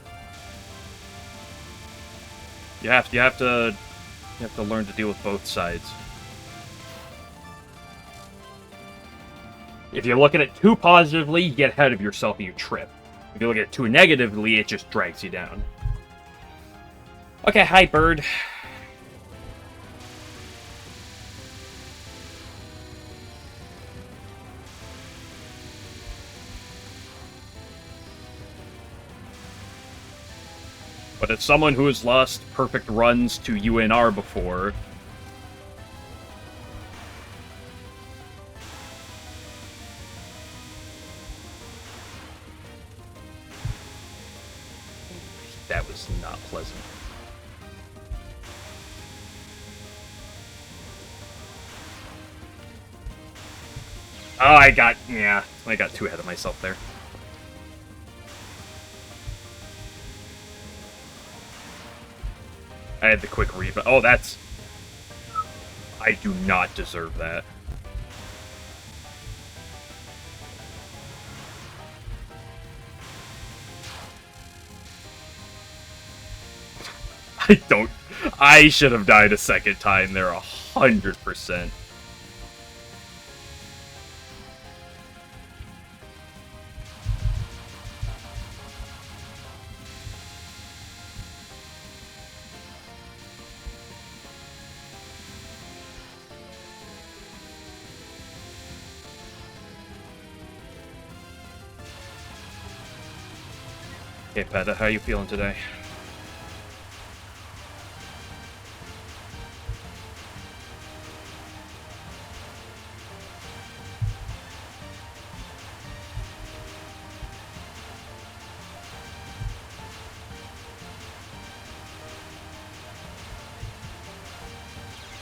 You have to learn to deal with both sides. If you look at it too positively, you get ahead of yourself and you trip. If you look at it too negatively, it just drags you down. Okay, hi, Bird. But as someone who has lost perfect runs to UNR before... That was not pleasant. Oh, I got too ahead of myself there. I had the quick revive. Oh, that's... I do not deserve that. I don't... I should have died a second time there, 100%. Hey, Peta, how you feeling today?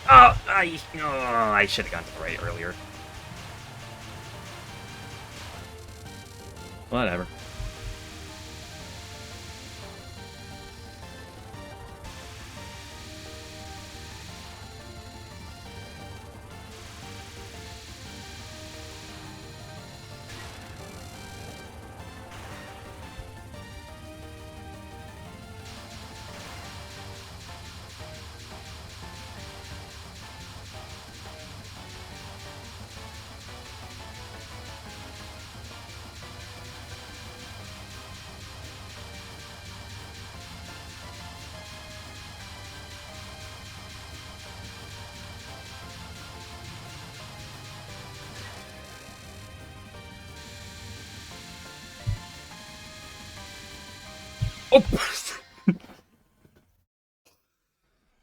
Oh, I should have gone to the right earlier. Whatever. Oh,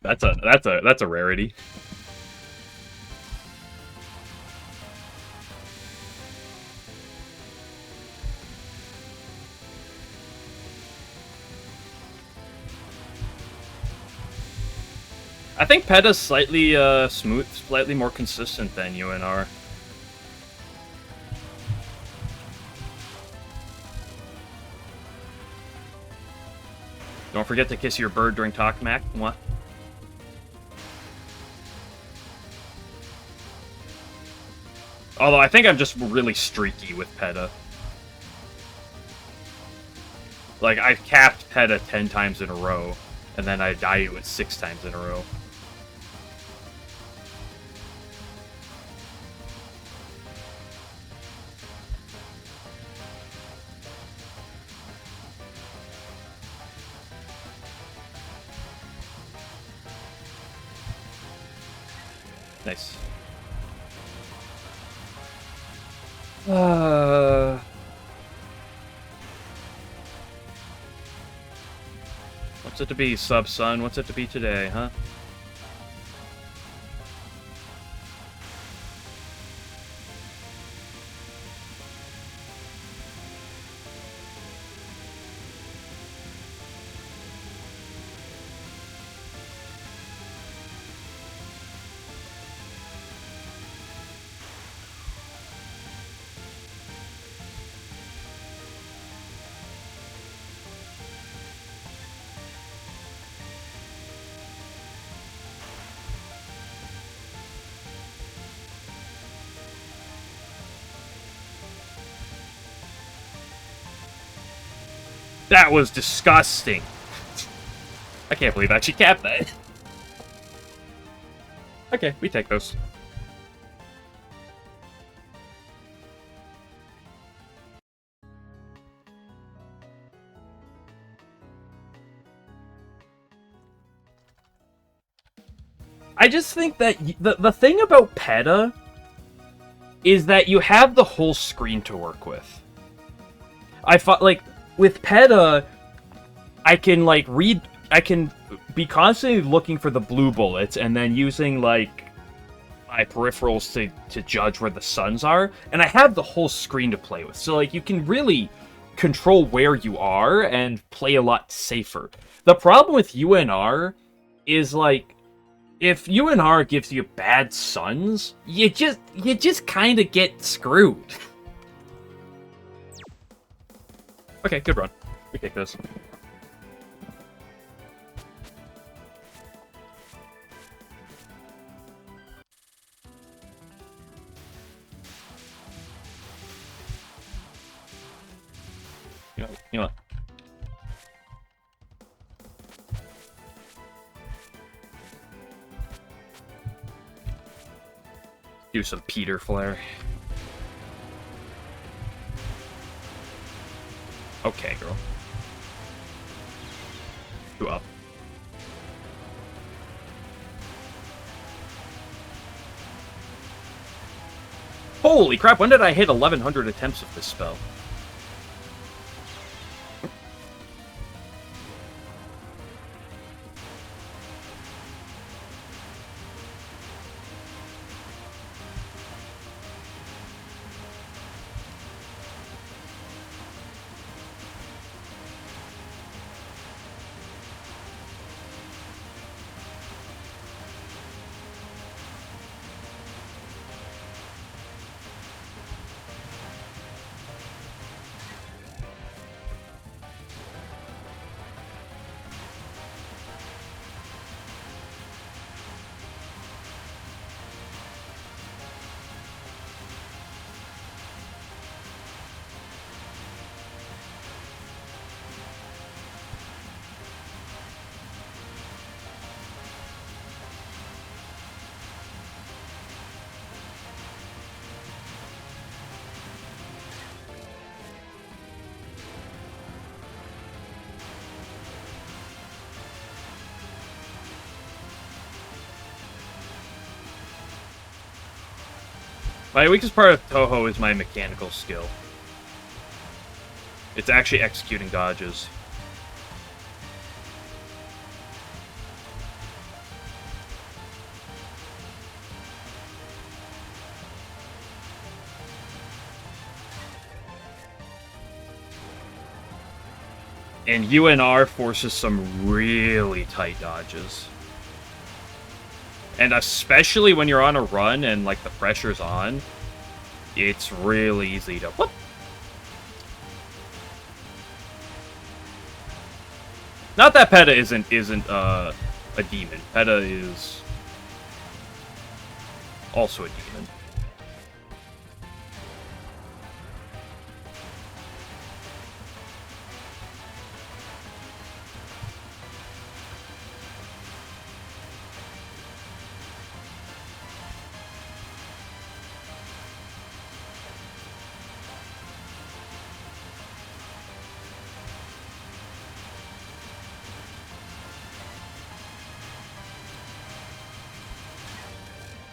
that's a rarity. I think Peta's slightly smooth, slightly more consistent than UNR. Don't forget to kiss your bird during talk, Mac. What? Although I think I'm just really streaky with Peta. Like, I've capped Peta 10 times in a row, and then I die to it 6 times in a row. Nice. What's it to be, sub-son? What's it to be today, huh? That was disgusting. I can't believe I actually capped that. Okay, we take those. I just think that the thing about Peta is that you have the whole screen to work with. I thought, like, with Peta, I can, like, I can be constantly looking for the blue bullets and then using, like, my peripherals to judge where the suns are, and I have the whole screen to play with. So, like, you can really control where you are and play a lot safer. The problem with UNR is, like, if UNR gives you bad suns, you just kind of get screwed. Okay, good run. We take this. You know what? Do some Peter Flare. Okay, girl. 2 up. Holy crap, when did I hit 1100 attempts of this spell? My weakest part of Touhou is my mechanical skill. It's actually executing dodges. And UNR forces some really tight dodges. And especially when you're on a run and, like, the pressure's on, it's really easy to... Whoop! Not that Peta isn't a demon. Peta is also a demon.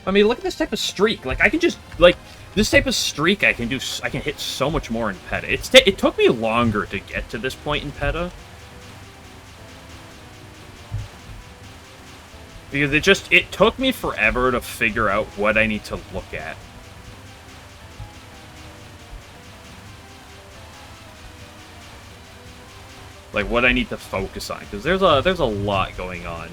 I mean, look at this type of streak. Like, I can just, like, this type of streak I can hit so much more in Peta. It took me longer to get to this point in Peta. Because it took me forever to figure out what I need to look at. Like, what I need to focus on. Because there's a lot going on.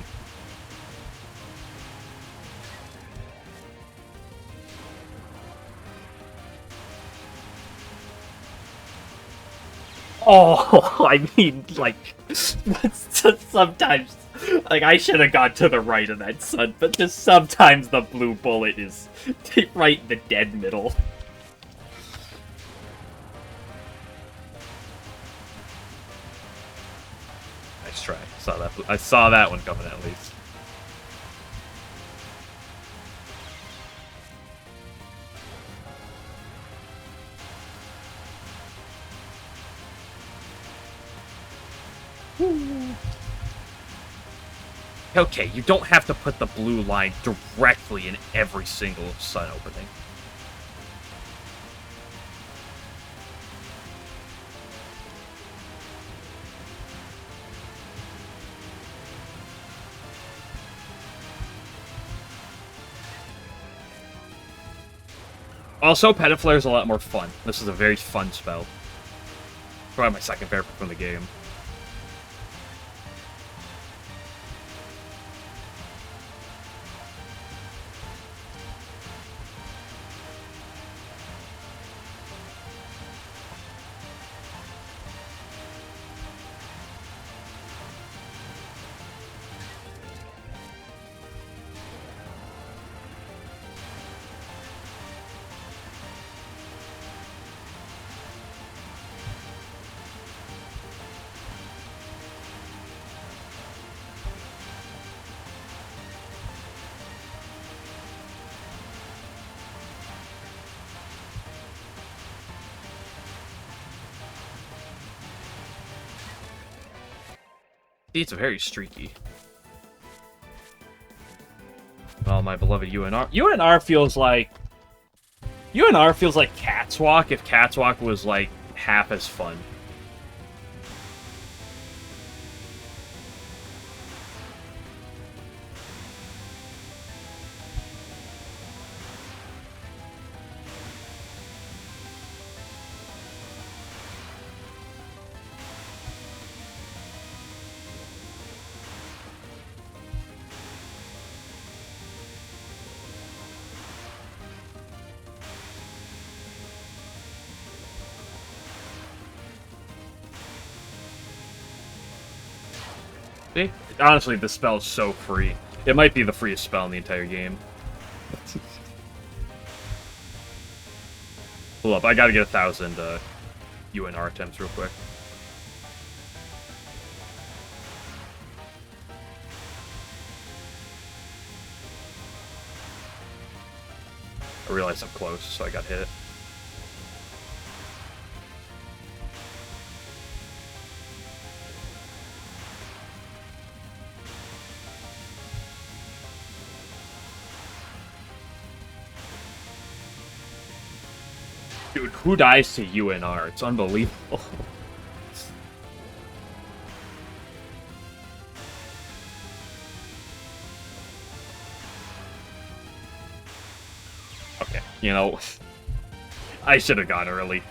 Oh, I mean, like, sometimes, like, I should have gone to the right of that sun, but just sometimes the blue bullet is right in the dead middle. Nice try. I saw that one coming at least. Okay, you don't have to put the blue line directly in every single sun opening. Also, Petaflare is a lot more fun. This is a very fun spell. Probably my second favorite from the game. It's very streaky. Well, my beloved UNR. UNR feels like Cat's Walk if Cat's Walk was like half as fun. See? Honestly, this spell is so free. It might be the freest spell in the entire game. Hold up, I gotta get 1,000 UNR attempts real quick. I realized I'm close, so I got hit. Dude, who dies to UNR? It's unbelievable. Okay, you know, I should have gone early.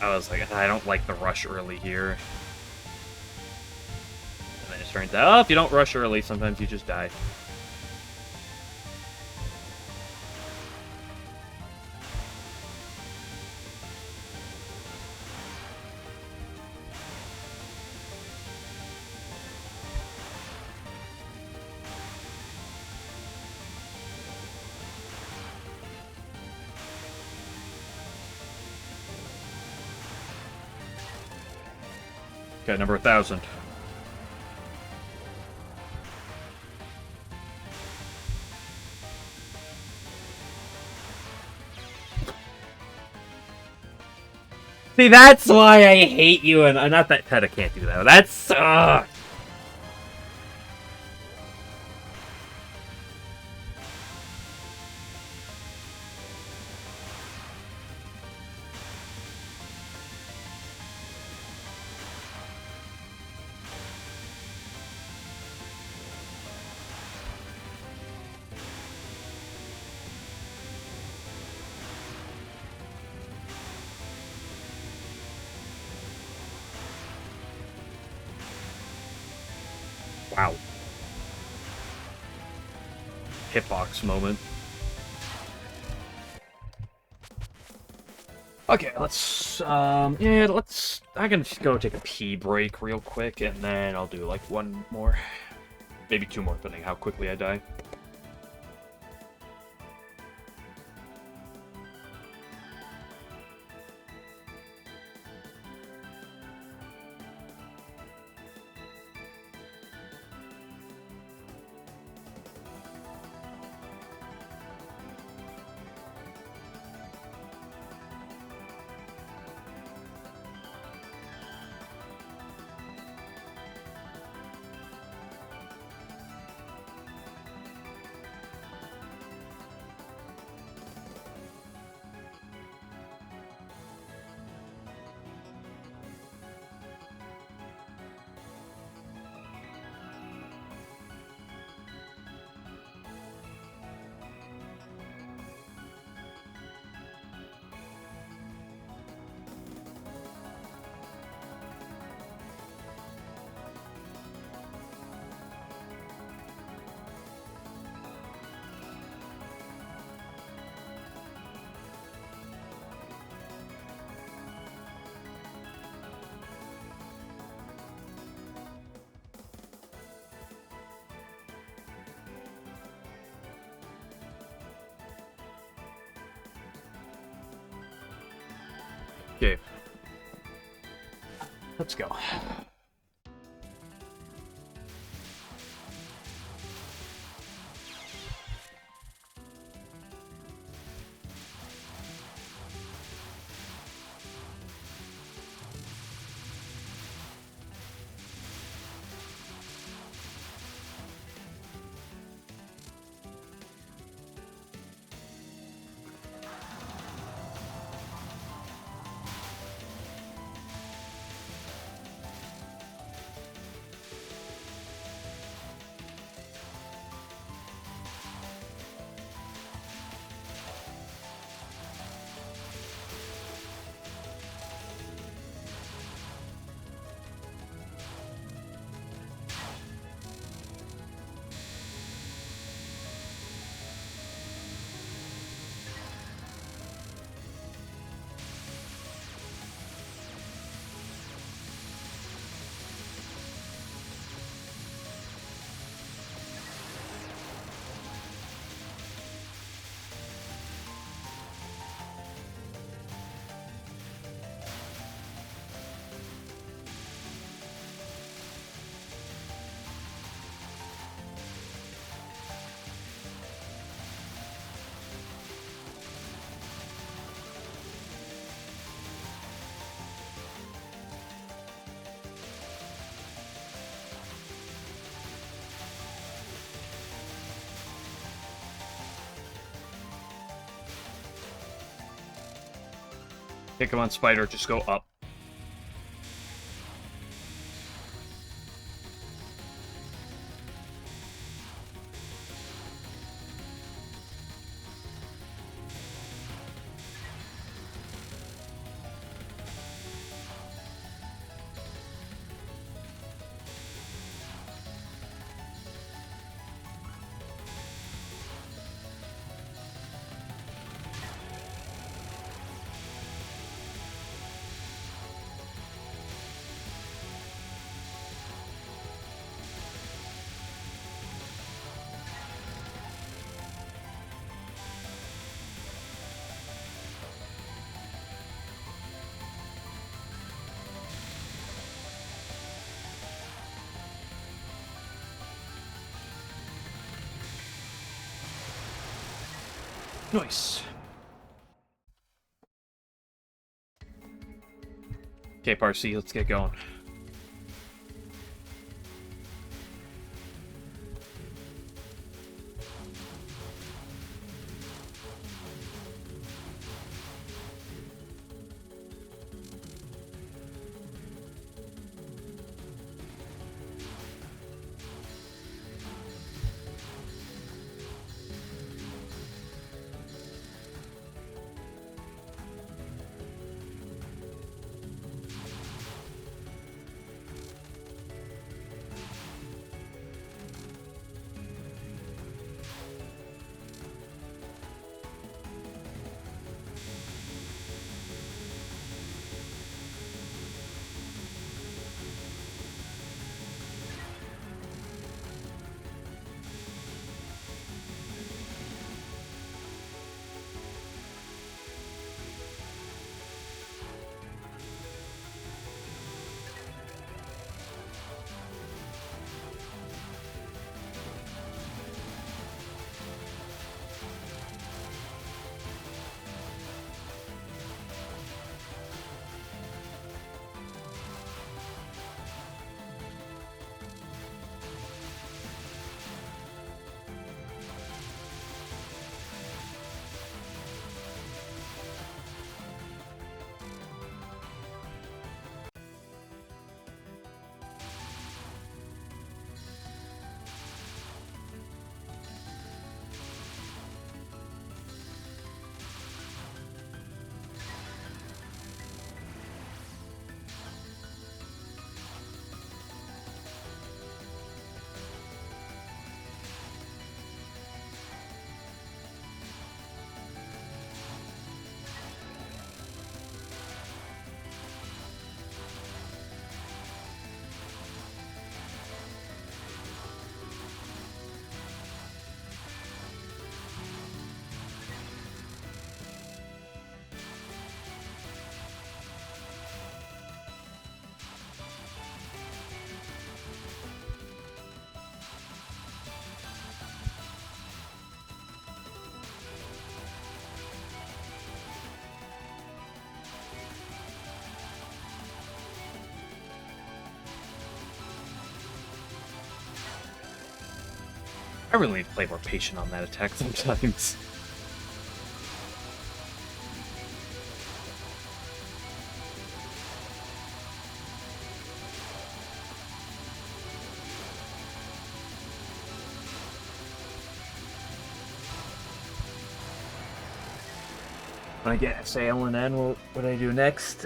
I was like, I don't like the rush early here. And then it turns out, oh, if you don't rush early, sometimes you just die. Okay, number 1,000. See, that's why I hate you, and not that Peta can't do that. That sucks. Wow. Hitbox moment. Okay, let's, I'm gonna just go take a pee break real quick, and then I'll do, like, one more. Maybe two more, depending how quickly I die. Okay. Let's go. Okay, come on, Spider, just go up. Nice. Okay, Parsi, let's get going. I really need to play more patient on that attack sometimes. When I get, say, LNN, what do I do next?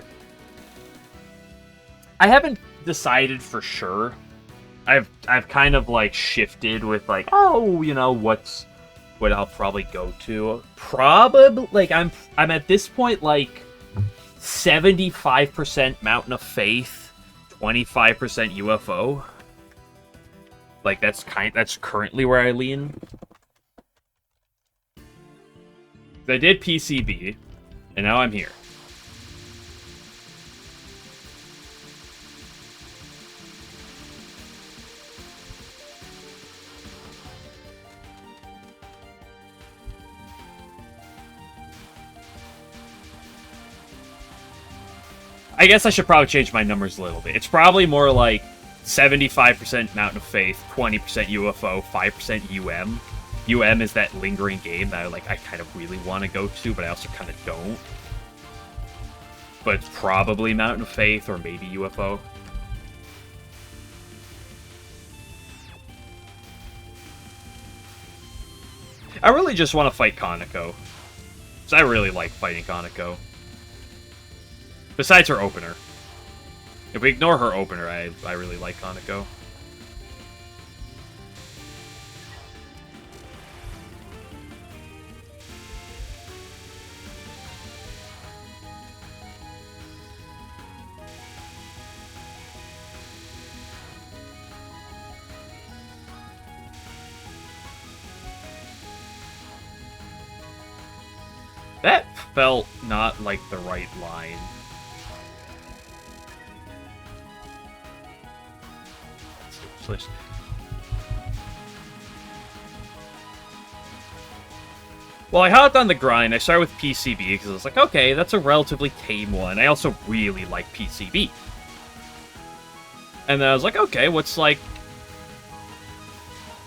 I haven't decided for sure. I've kind of like shifted with like, oh, you know, what I'll probably go to. Probably like I'm at this point like 75% Mountain of Faith, 25% UFO. Like that's currently where I lean. I did PCB, and now I'm here. I guess I should probably change my numbers a little bit. It's probably more like 75% Mountain of Faith, 20% UFO, 5% UM. UM is that lingering game that I kind of really want to go to, but I also kind of don't. but it's probably Mountain of Faith or maybe UFO. I really just want to fight Kaneko. Because I really like fighting Kaneko. Besides her opener. If we ignore her opener, I really like Kaneko. That felt not like the right line. Well, I hopped on the grind. I started with PCB because I was like, okay, that's a relatively tame one. I also really like PCB. And then I was like, okay, what's like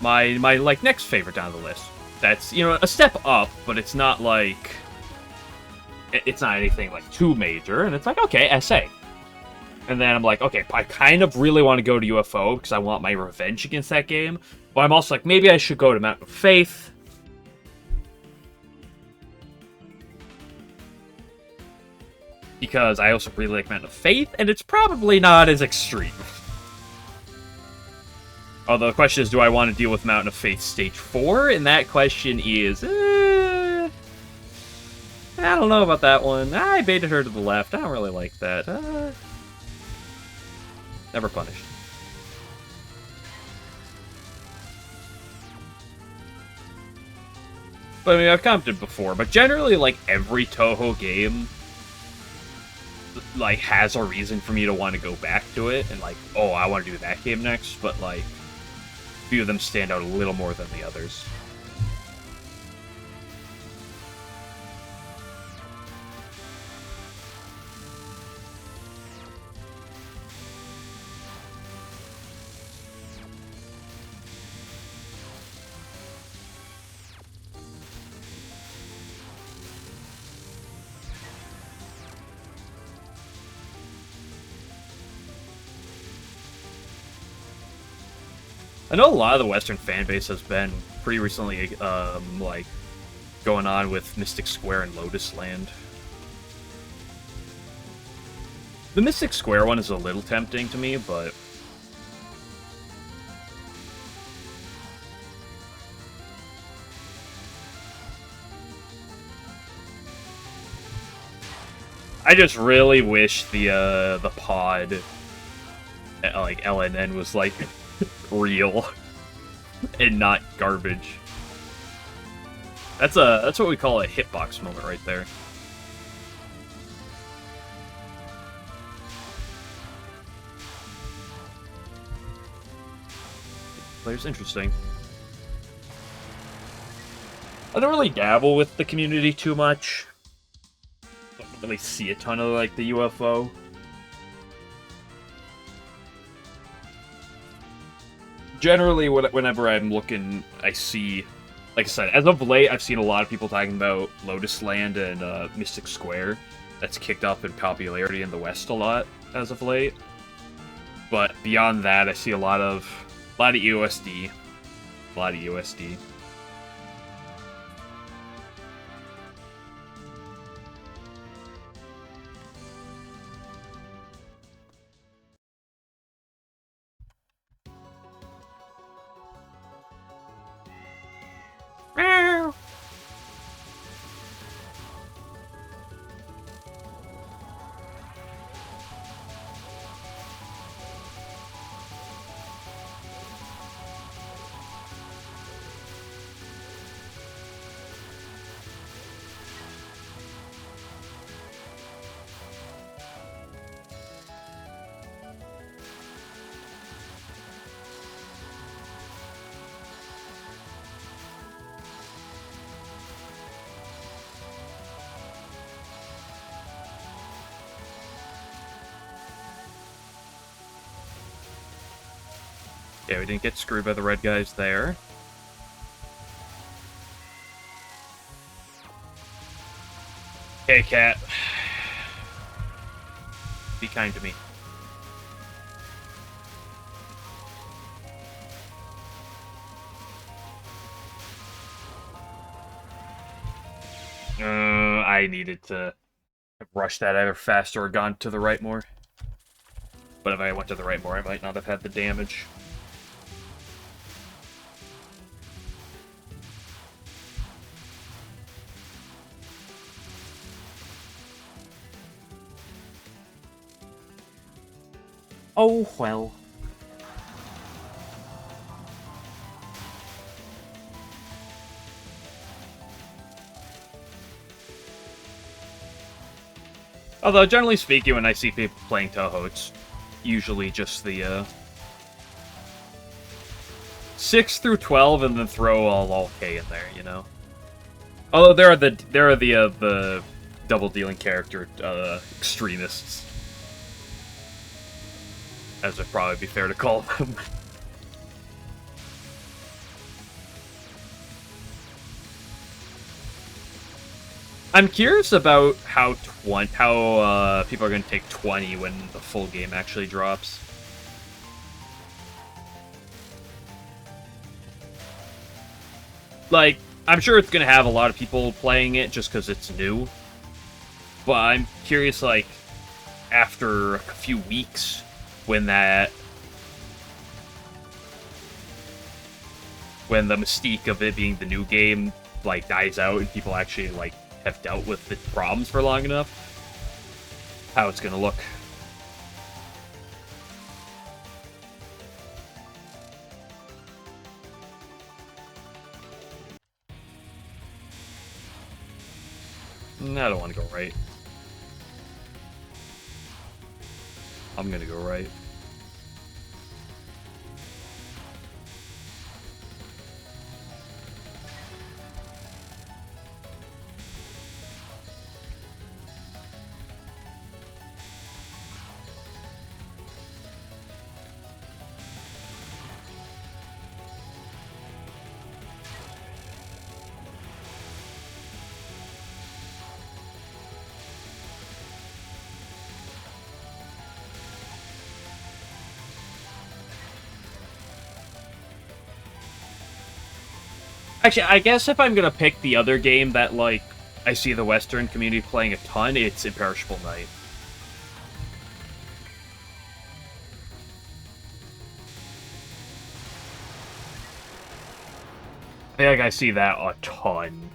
my like next favorite down the list? That's, you know, a step up, but it's not like it's not anything like too major. And it's like, okay, SA. And then I'm like, okay, I kind of really want to go to UFO because I want my revenge against that game. But I'm also like, maybe I should go to Mountain of Faith. Because I also really like Mountain of Faith, and it's probably not as extreme. Although the question is, do I want to deal with Mountain of Faith Stage 4? And that question is, I don't know about that one. I baited her to the left. I don't really like that. Never punished. But I mean, I've commented before, but generally, like, every Touhou game, like, has a reason for me to want to go back to it, and like, oh, I want to do that game next, but like, a few of them stand out a little more than the others. I know a lot of the Western fan base has been pretty recently, like, going on with Mystic Square and Lotus Land. The Mystic Square one is a little tempting to me, but I just really wish the pod, like, LNN was, like, real and not garbage. That's what we call a hitbox moment right there. Player's interesting. I don't really dabble with the community too much. I don't really see a ton of like the UFO. Generally, whenever I'm looking, I see, like I said, as of late, I've seen a lot of people talking about Lotus Land and Mystic Square. That's kicked up in popularity in the West a lot as of late. But beyond that, I see a lot of USD, a lot of USD. Yeah, we didn't get screwed by the red guys there. Okay, Cat. Be kind to me. I needed to rush that either faster or gone to the right more. But if I went to the right more, I might not have had the damage. Oh, well. Although, generally speaking, when I see people playing Touhou, it's usually just the 6 through 12, and then throw all K in there, you know. Although there are the double dealing character extremists, as it'd probably be fair to call them. I'm curious about how people are going to take 20 when the full game actually drops. Like, I'm sure it's going to have a lot of people playing it just because it's new. But I'm curious, like, after a few weeks, when the mystique of it being the new game, like, dies out and people actually, like, have dealt with the problems for long enough, how it's gonna look. I don't want to go right. I'm gonna go right. Actually, I guess if I'm gonna pick the other game that, like, I see the Western community playing a ton, it's Imperishable Night. I think I see that a ton.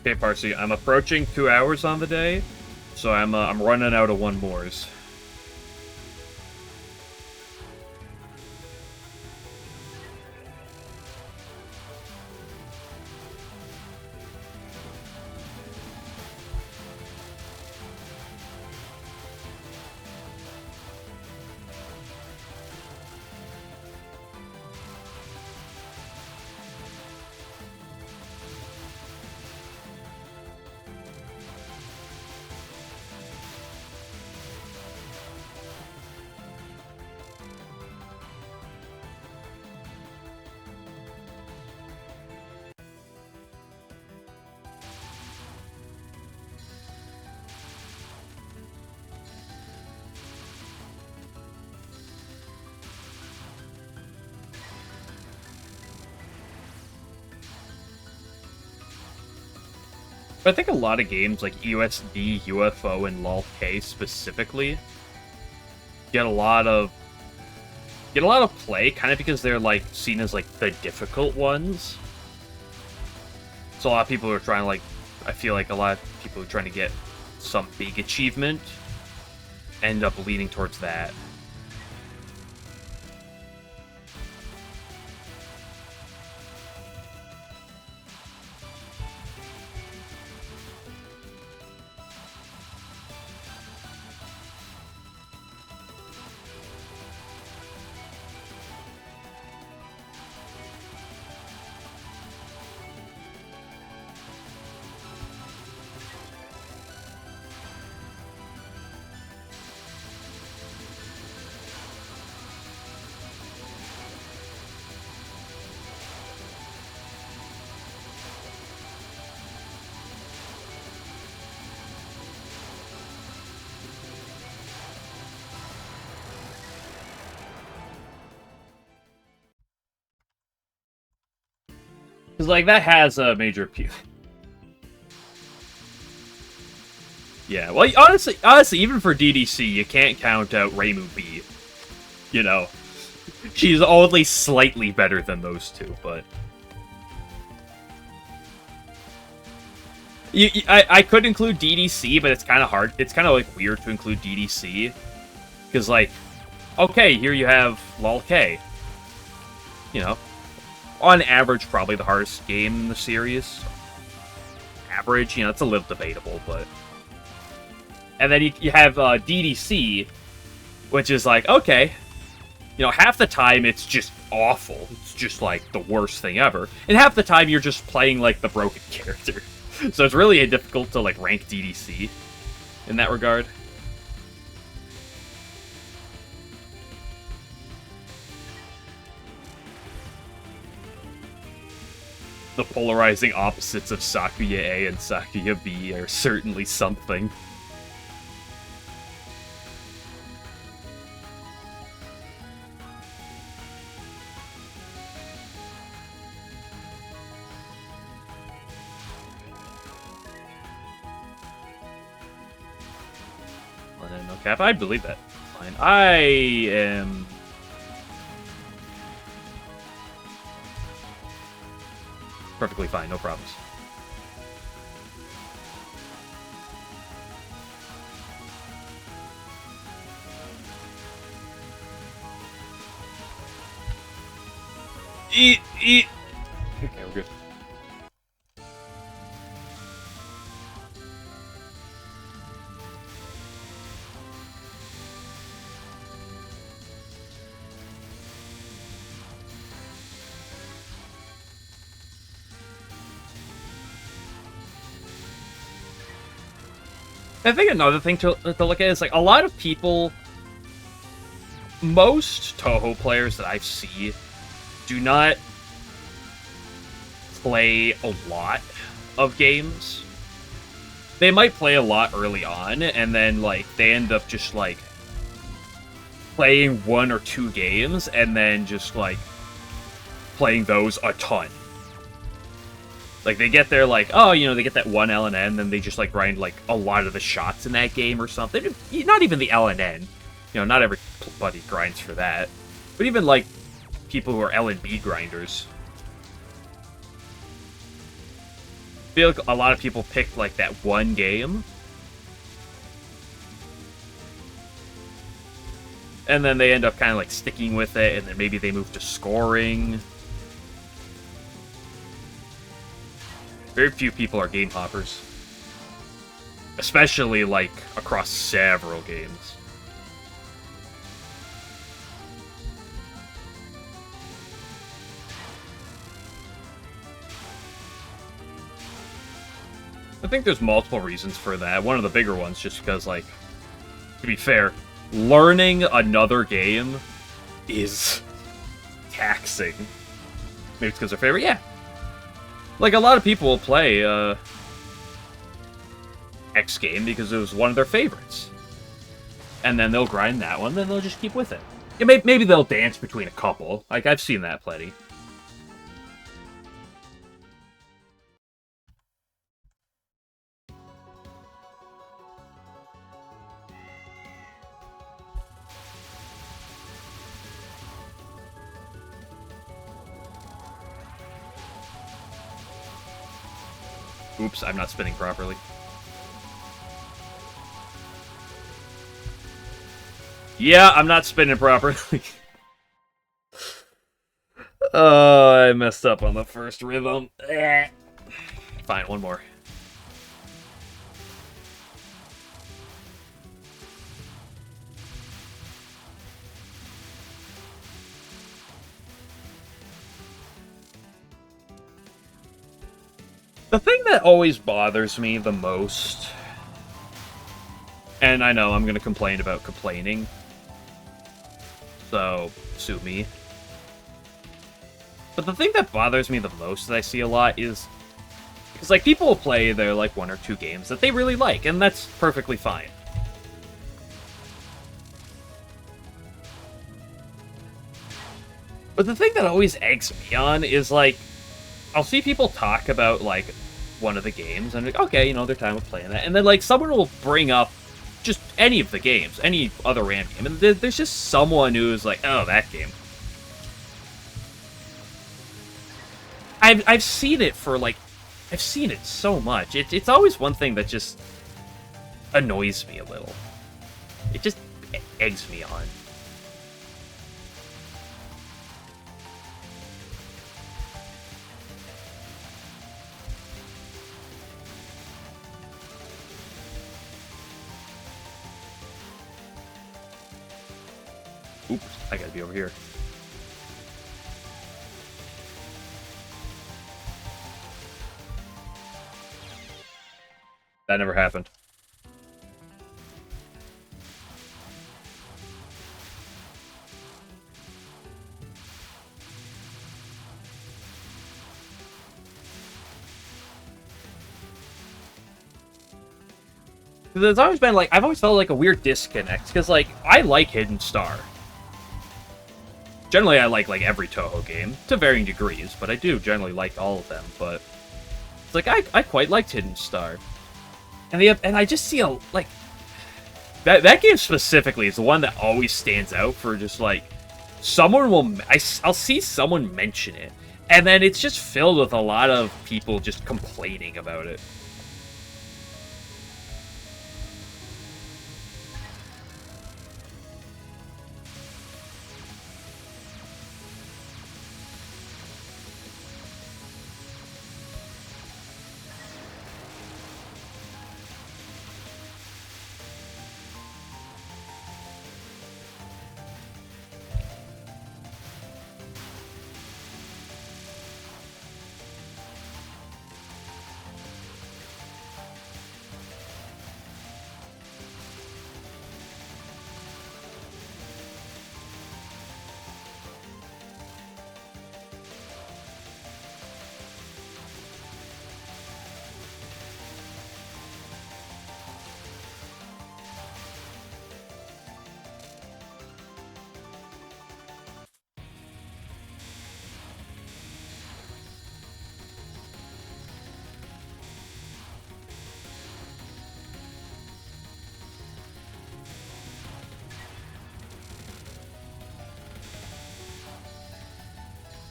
Okay, Parsi, I'm approaching 2 hours on the day, so I'm running out of one mores. But I think a lot of games like USD, UFO, and LOL-K specifically get a lot of get a lot of play, kind of because they're, like, seen as, like, the difficult ones. So a lot of people are trying to, like, I feel like a lot of people are trying to get some big achievement, end up leaning towards that. Because, like, that has a major appeal. Yeah, well, honestly, even for DDC, you can't count out Reimu B. You know, she's only slightly better than those two, but... I could include DDC, but it's kind of hard. It's kind of, like, weird to include DDC. Because, like, okay, here you have LOL-K. You know, on average, probably the hardest game in the series. Average, you know, it's a little debatable, but... And then you have DDC, which is like, okay, you know, half the time it's just awful. It's just, like, the worst thing ever. And half the time you're just playing, like, the broken character. So it's really difficult to, like, rank DDC in that regard. The polarizing opposites of Sakuya A and Sakuya B are certainly something. LNN, no cap. I believe that. Fine. I am... perfectly fine, no problems. Eat. Okay, we're good. I think another thing to look at is, like, a lot of people, most Touhou players that I see do not play a lot of games. They might play a lot early on, and then, like, they end up just, like, playing 1 or 2 games, and then just, like, playing those a ton. Like, they get their, like, oh, you know, they get that one LNN, then they just, like, grind, like, a lot of the shots in that game or something. Not even the LNN. You know, not everybody grinds for that. But even, like, people who are LNB grinders. I feel like a lot of people pick, like, that one game. And then they end up kind of, like, sticking with it, and then maybe they move to scoring. Very few people are game hoppers. Especially, like, across several games. I think there's multiple reasons for that. One of the bigger ones, just because, like, to be fair, learning another game is taxing. Maybe it's because they're favorite? Yeah. Like, a lot of people will play X game because it was one of their favorites. And then they'll grind that one, then they'll just keep with it. Yeah, maybe they'll dance between a couple. Like, I've seen that plenty. Oops, I'm not spinning properly. Yeah, I'm not spinning properly. Oh, I messed up on the first rhythm. Fine, one more. The thing that always bothers me the most, and I know I'm going to complain about complaining, so sue me. But the thing that bothers me the most that I see a lot is, because like people will play their like 1 or 2 games that they really like, and that's perfectly fine. But the thing that always eggs me on is like, I'll see people talk about like one of the games, and like, okay, you know, their time with playing that, and then like someone will bring up just any of the games, any other random game, and there's just someone who's like, oh, that game. I've seen it for like, I've seen it so much. It's always one thing that just annoys me a little. It just eggs me on. Oops, I gotta be over here. That never happened. There's always been like, I've always felt like a weird disconnect, because like, I like Hidden Star. Generally, I like every Touhou game, to varying degrees, but I do generally like all of them, but it's like, I quite liked Hidden Star. And I just see like, that game specifically is the one that always stands out for just like, someone will, I'll see someone mention it, and then it's just filled with a lot of people just complaining about it.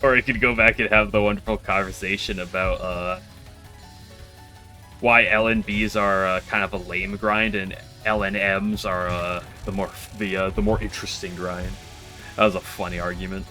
Or we could go back and have the wonderful conversation about why LNBs are kind of a lame grind and LNMs are the more interesting grind. That was a funny argument.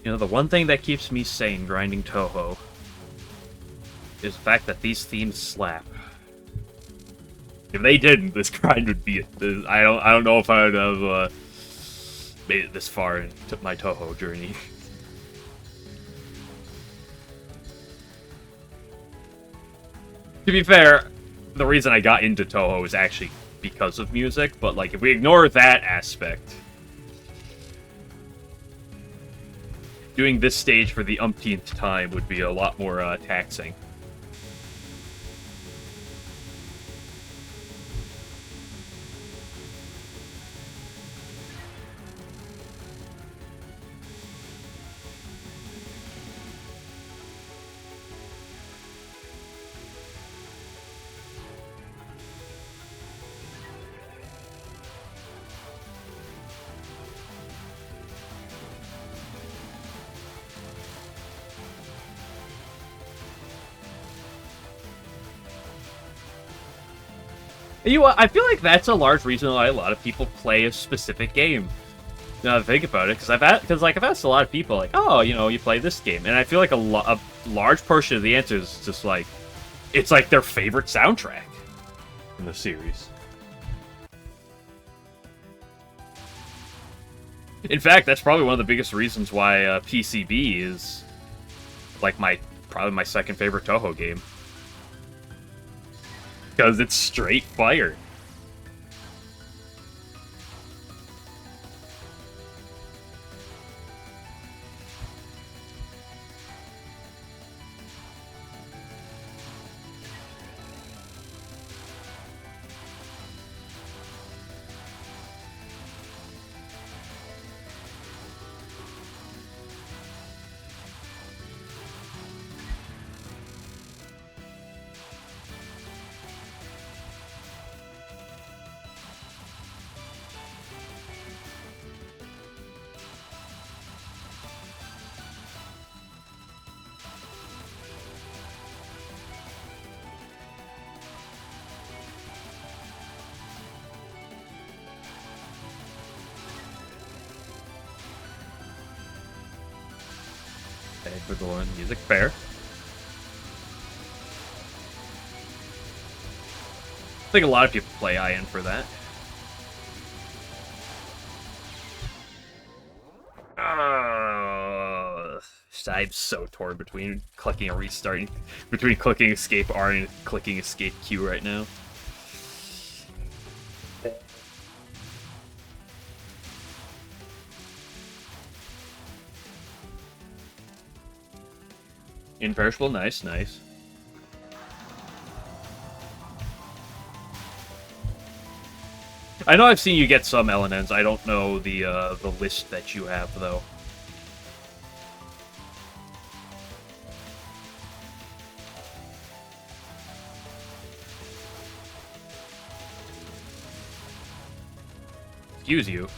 You know, the one thing that keeps me sane grinding Touhou is the fact that these themes slap. If they didn't, this grind would be. I don't know if I would have made it this far into my Touhou journey. To be fair, the reason I got into Touhou is actually because of music, but like if we ignore that aspect, Doing this stage for the umpteenth time would be a lot more taxing. I feel like that's a large reason why a lot of people play a specific game. Now to think about it, because I've asked a lot of people like, oh, you play this game, and I feel like a large portion of the answer is just like, it's like their favorite soundtrack in the series. In fact, that's probably one of the biggest reasons why PCB is like probably my second favorite Touhou game. Because it's straight fire. Ecuadorian music, fair. I think a lot of people play IN for that. I'm so torn between clicking a restart, between clicking escape R and clicking escape Q right now. Imperishable, nice, nice. I know I've seen you get some LNNs. I don't know the list that you have though. Excuse you.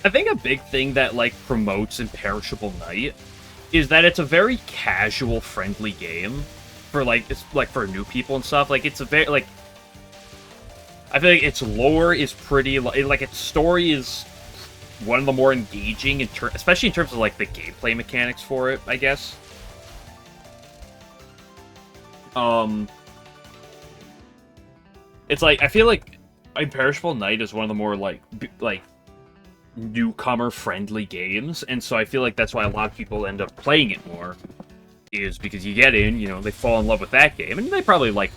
I think a big thing that, like, promotes Imperishable Night is that it's a very casual, friendly game for, like, it's, like, for new people and stuff. Like, it's a very, like, I feel like its lore is pretty, like, its story is one of the more engaging, especially in terms of, like, the gameplay mechanics for it, I guess. It's like, I feel like Imperishable Night is one of the more, like, newcomer-friendly games, and so I feel like that's why a lot of people end up playing it more, is because you get in, they fall in love with that game, and they probably like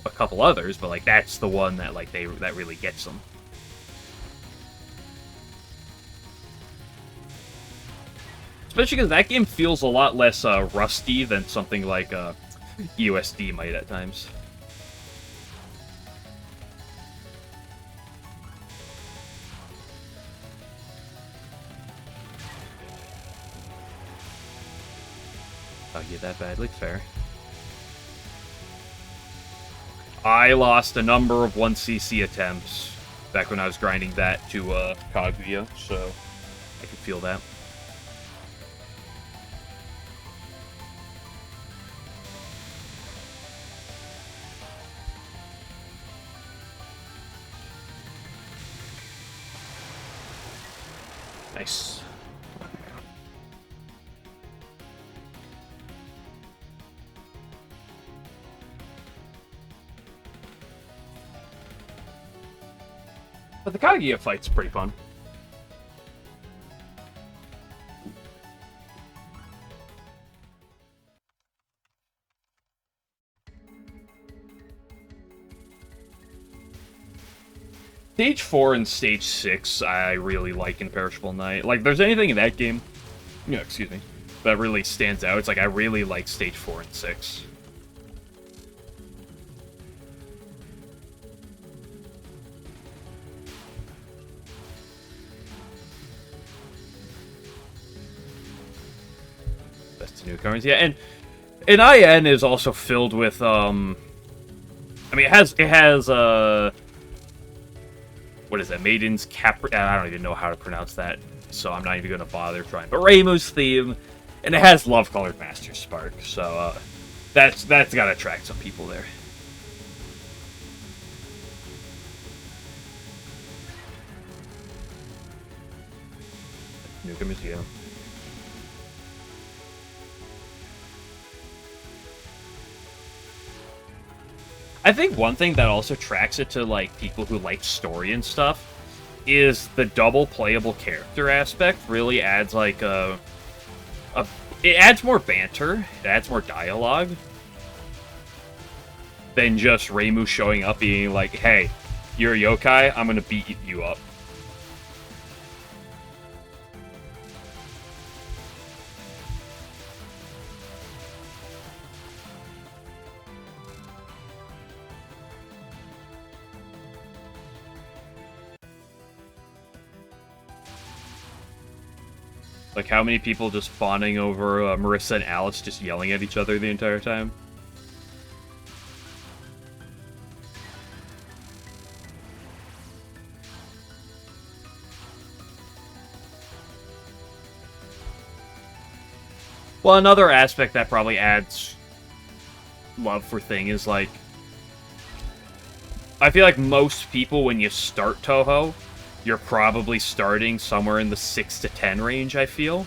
a couple others, but like that's the one that like that really gets them. Especially because that game feels a lot less rusty than something like USD might at times. I'll get that badly, fair. I lost a number of 1cc attempts back when I was grinding that to Kaguya, so I can feel that. Nice. But the Kaguya fight's pretty fun. Stage 4 and Stage 6 I really like in Perishable Night. Like, there's anything in that game, yeah, excuse me, that really stands out. It's like, I really like Stage 4 and 6. Best of newcomers, yeah, and IN is also filled with, I mean, it has, what is that? Maiden's Capri... I don't even know how to pronounce that, so I'm not even going to bother trying. But Reimu's theme, and it has Love-Colored Master Spark, so that's got to attract some people there. Newcomers, yeah. I think one thing that also tracks it to, like, people who like story and stuff is the double playable character aspect really adds, like, it adds more banter, it adds more dialogue than just Reimu showing up being like, hey, you're a yokai, I'm gonna beat you up. Like, how many people just fawning over Marissa and Alice just yelling at each other the entire time? Well, another aspect that probably adds love for Thing is, like, I feel like most people, when you start Touhou, you're probably starting somewhere in the 6 to 10 range, I feel.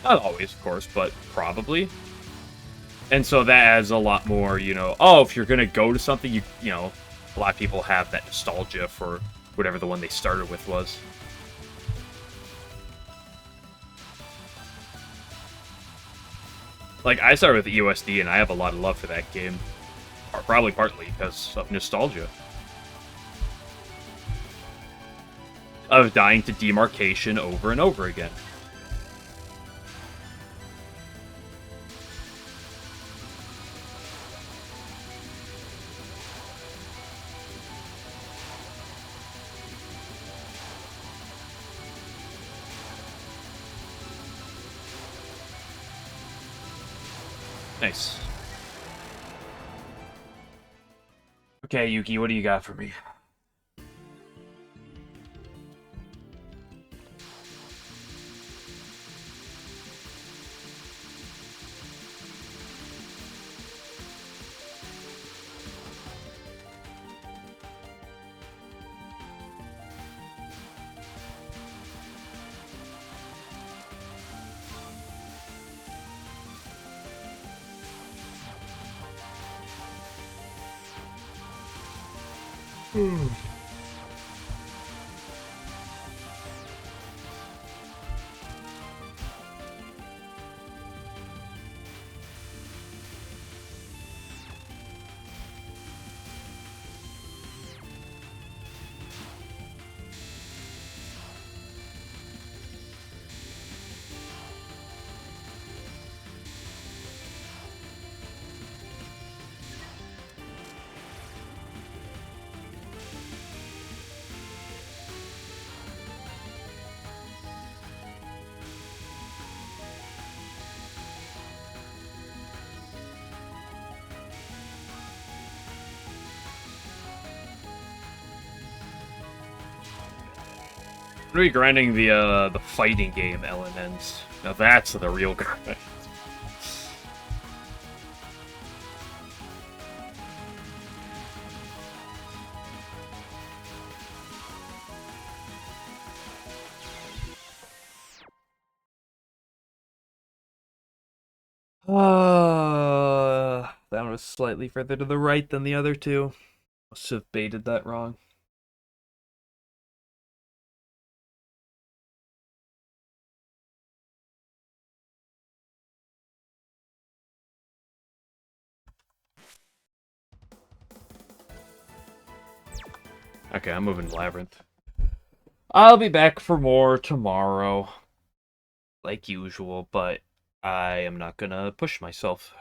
Not always, of course, but probably. And so that adds a lot more, you know, oh, if you're going to go to something, you know, a lot of people have that nostalgia for whatever the one they started with was. Like, I started with EOSD, and I have a lot of love for that game. Probably partly because of nostalgia. Of dying to demarcation over and over again. Nice. Okay, Yuki, what do you got for me? I'm gonna be grinding the fighting game LNNs. Now that's the real grind. That one was slightly further to the right than the other two. Must have baited that wrong. Okay, I'm moving to Labyrinth. I'll be back for more tomorrow, like usual, but I am not gonna push myself.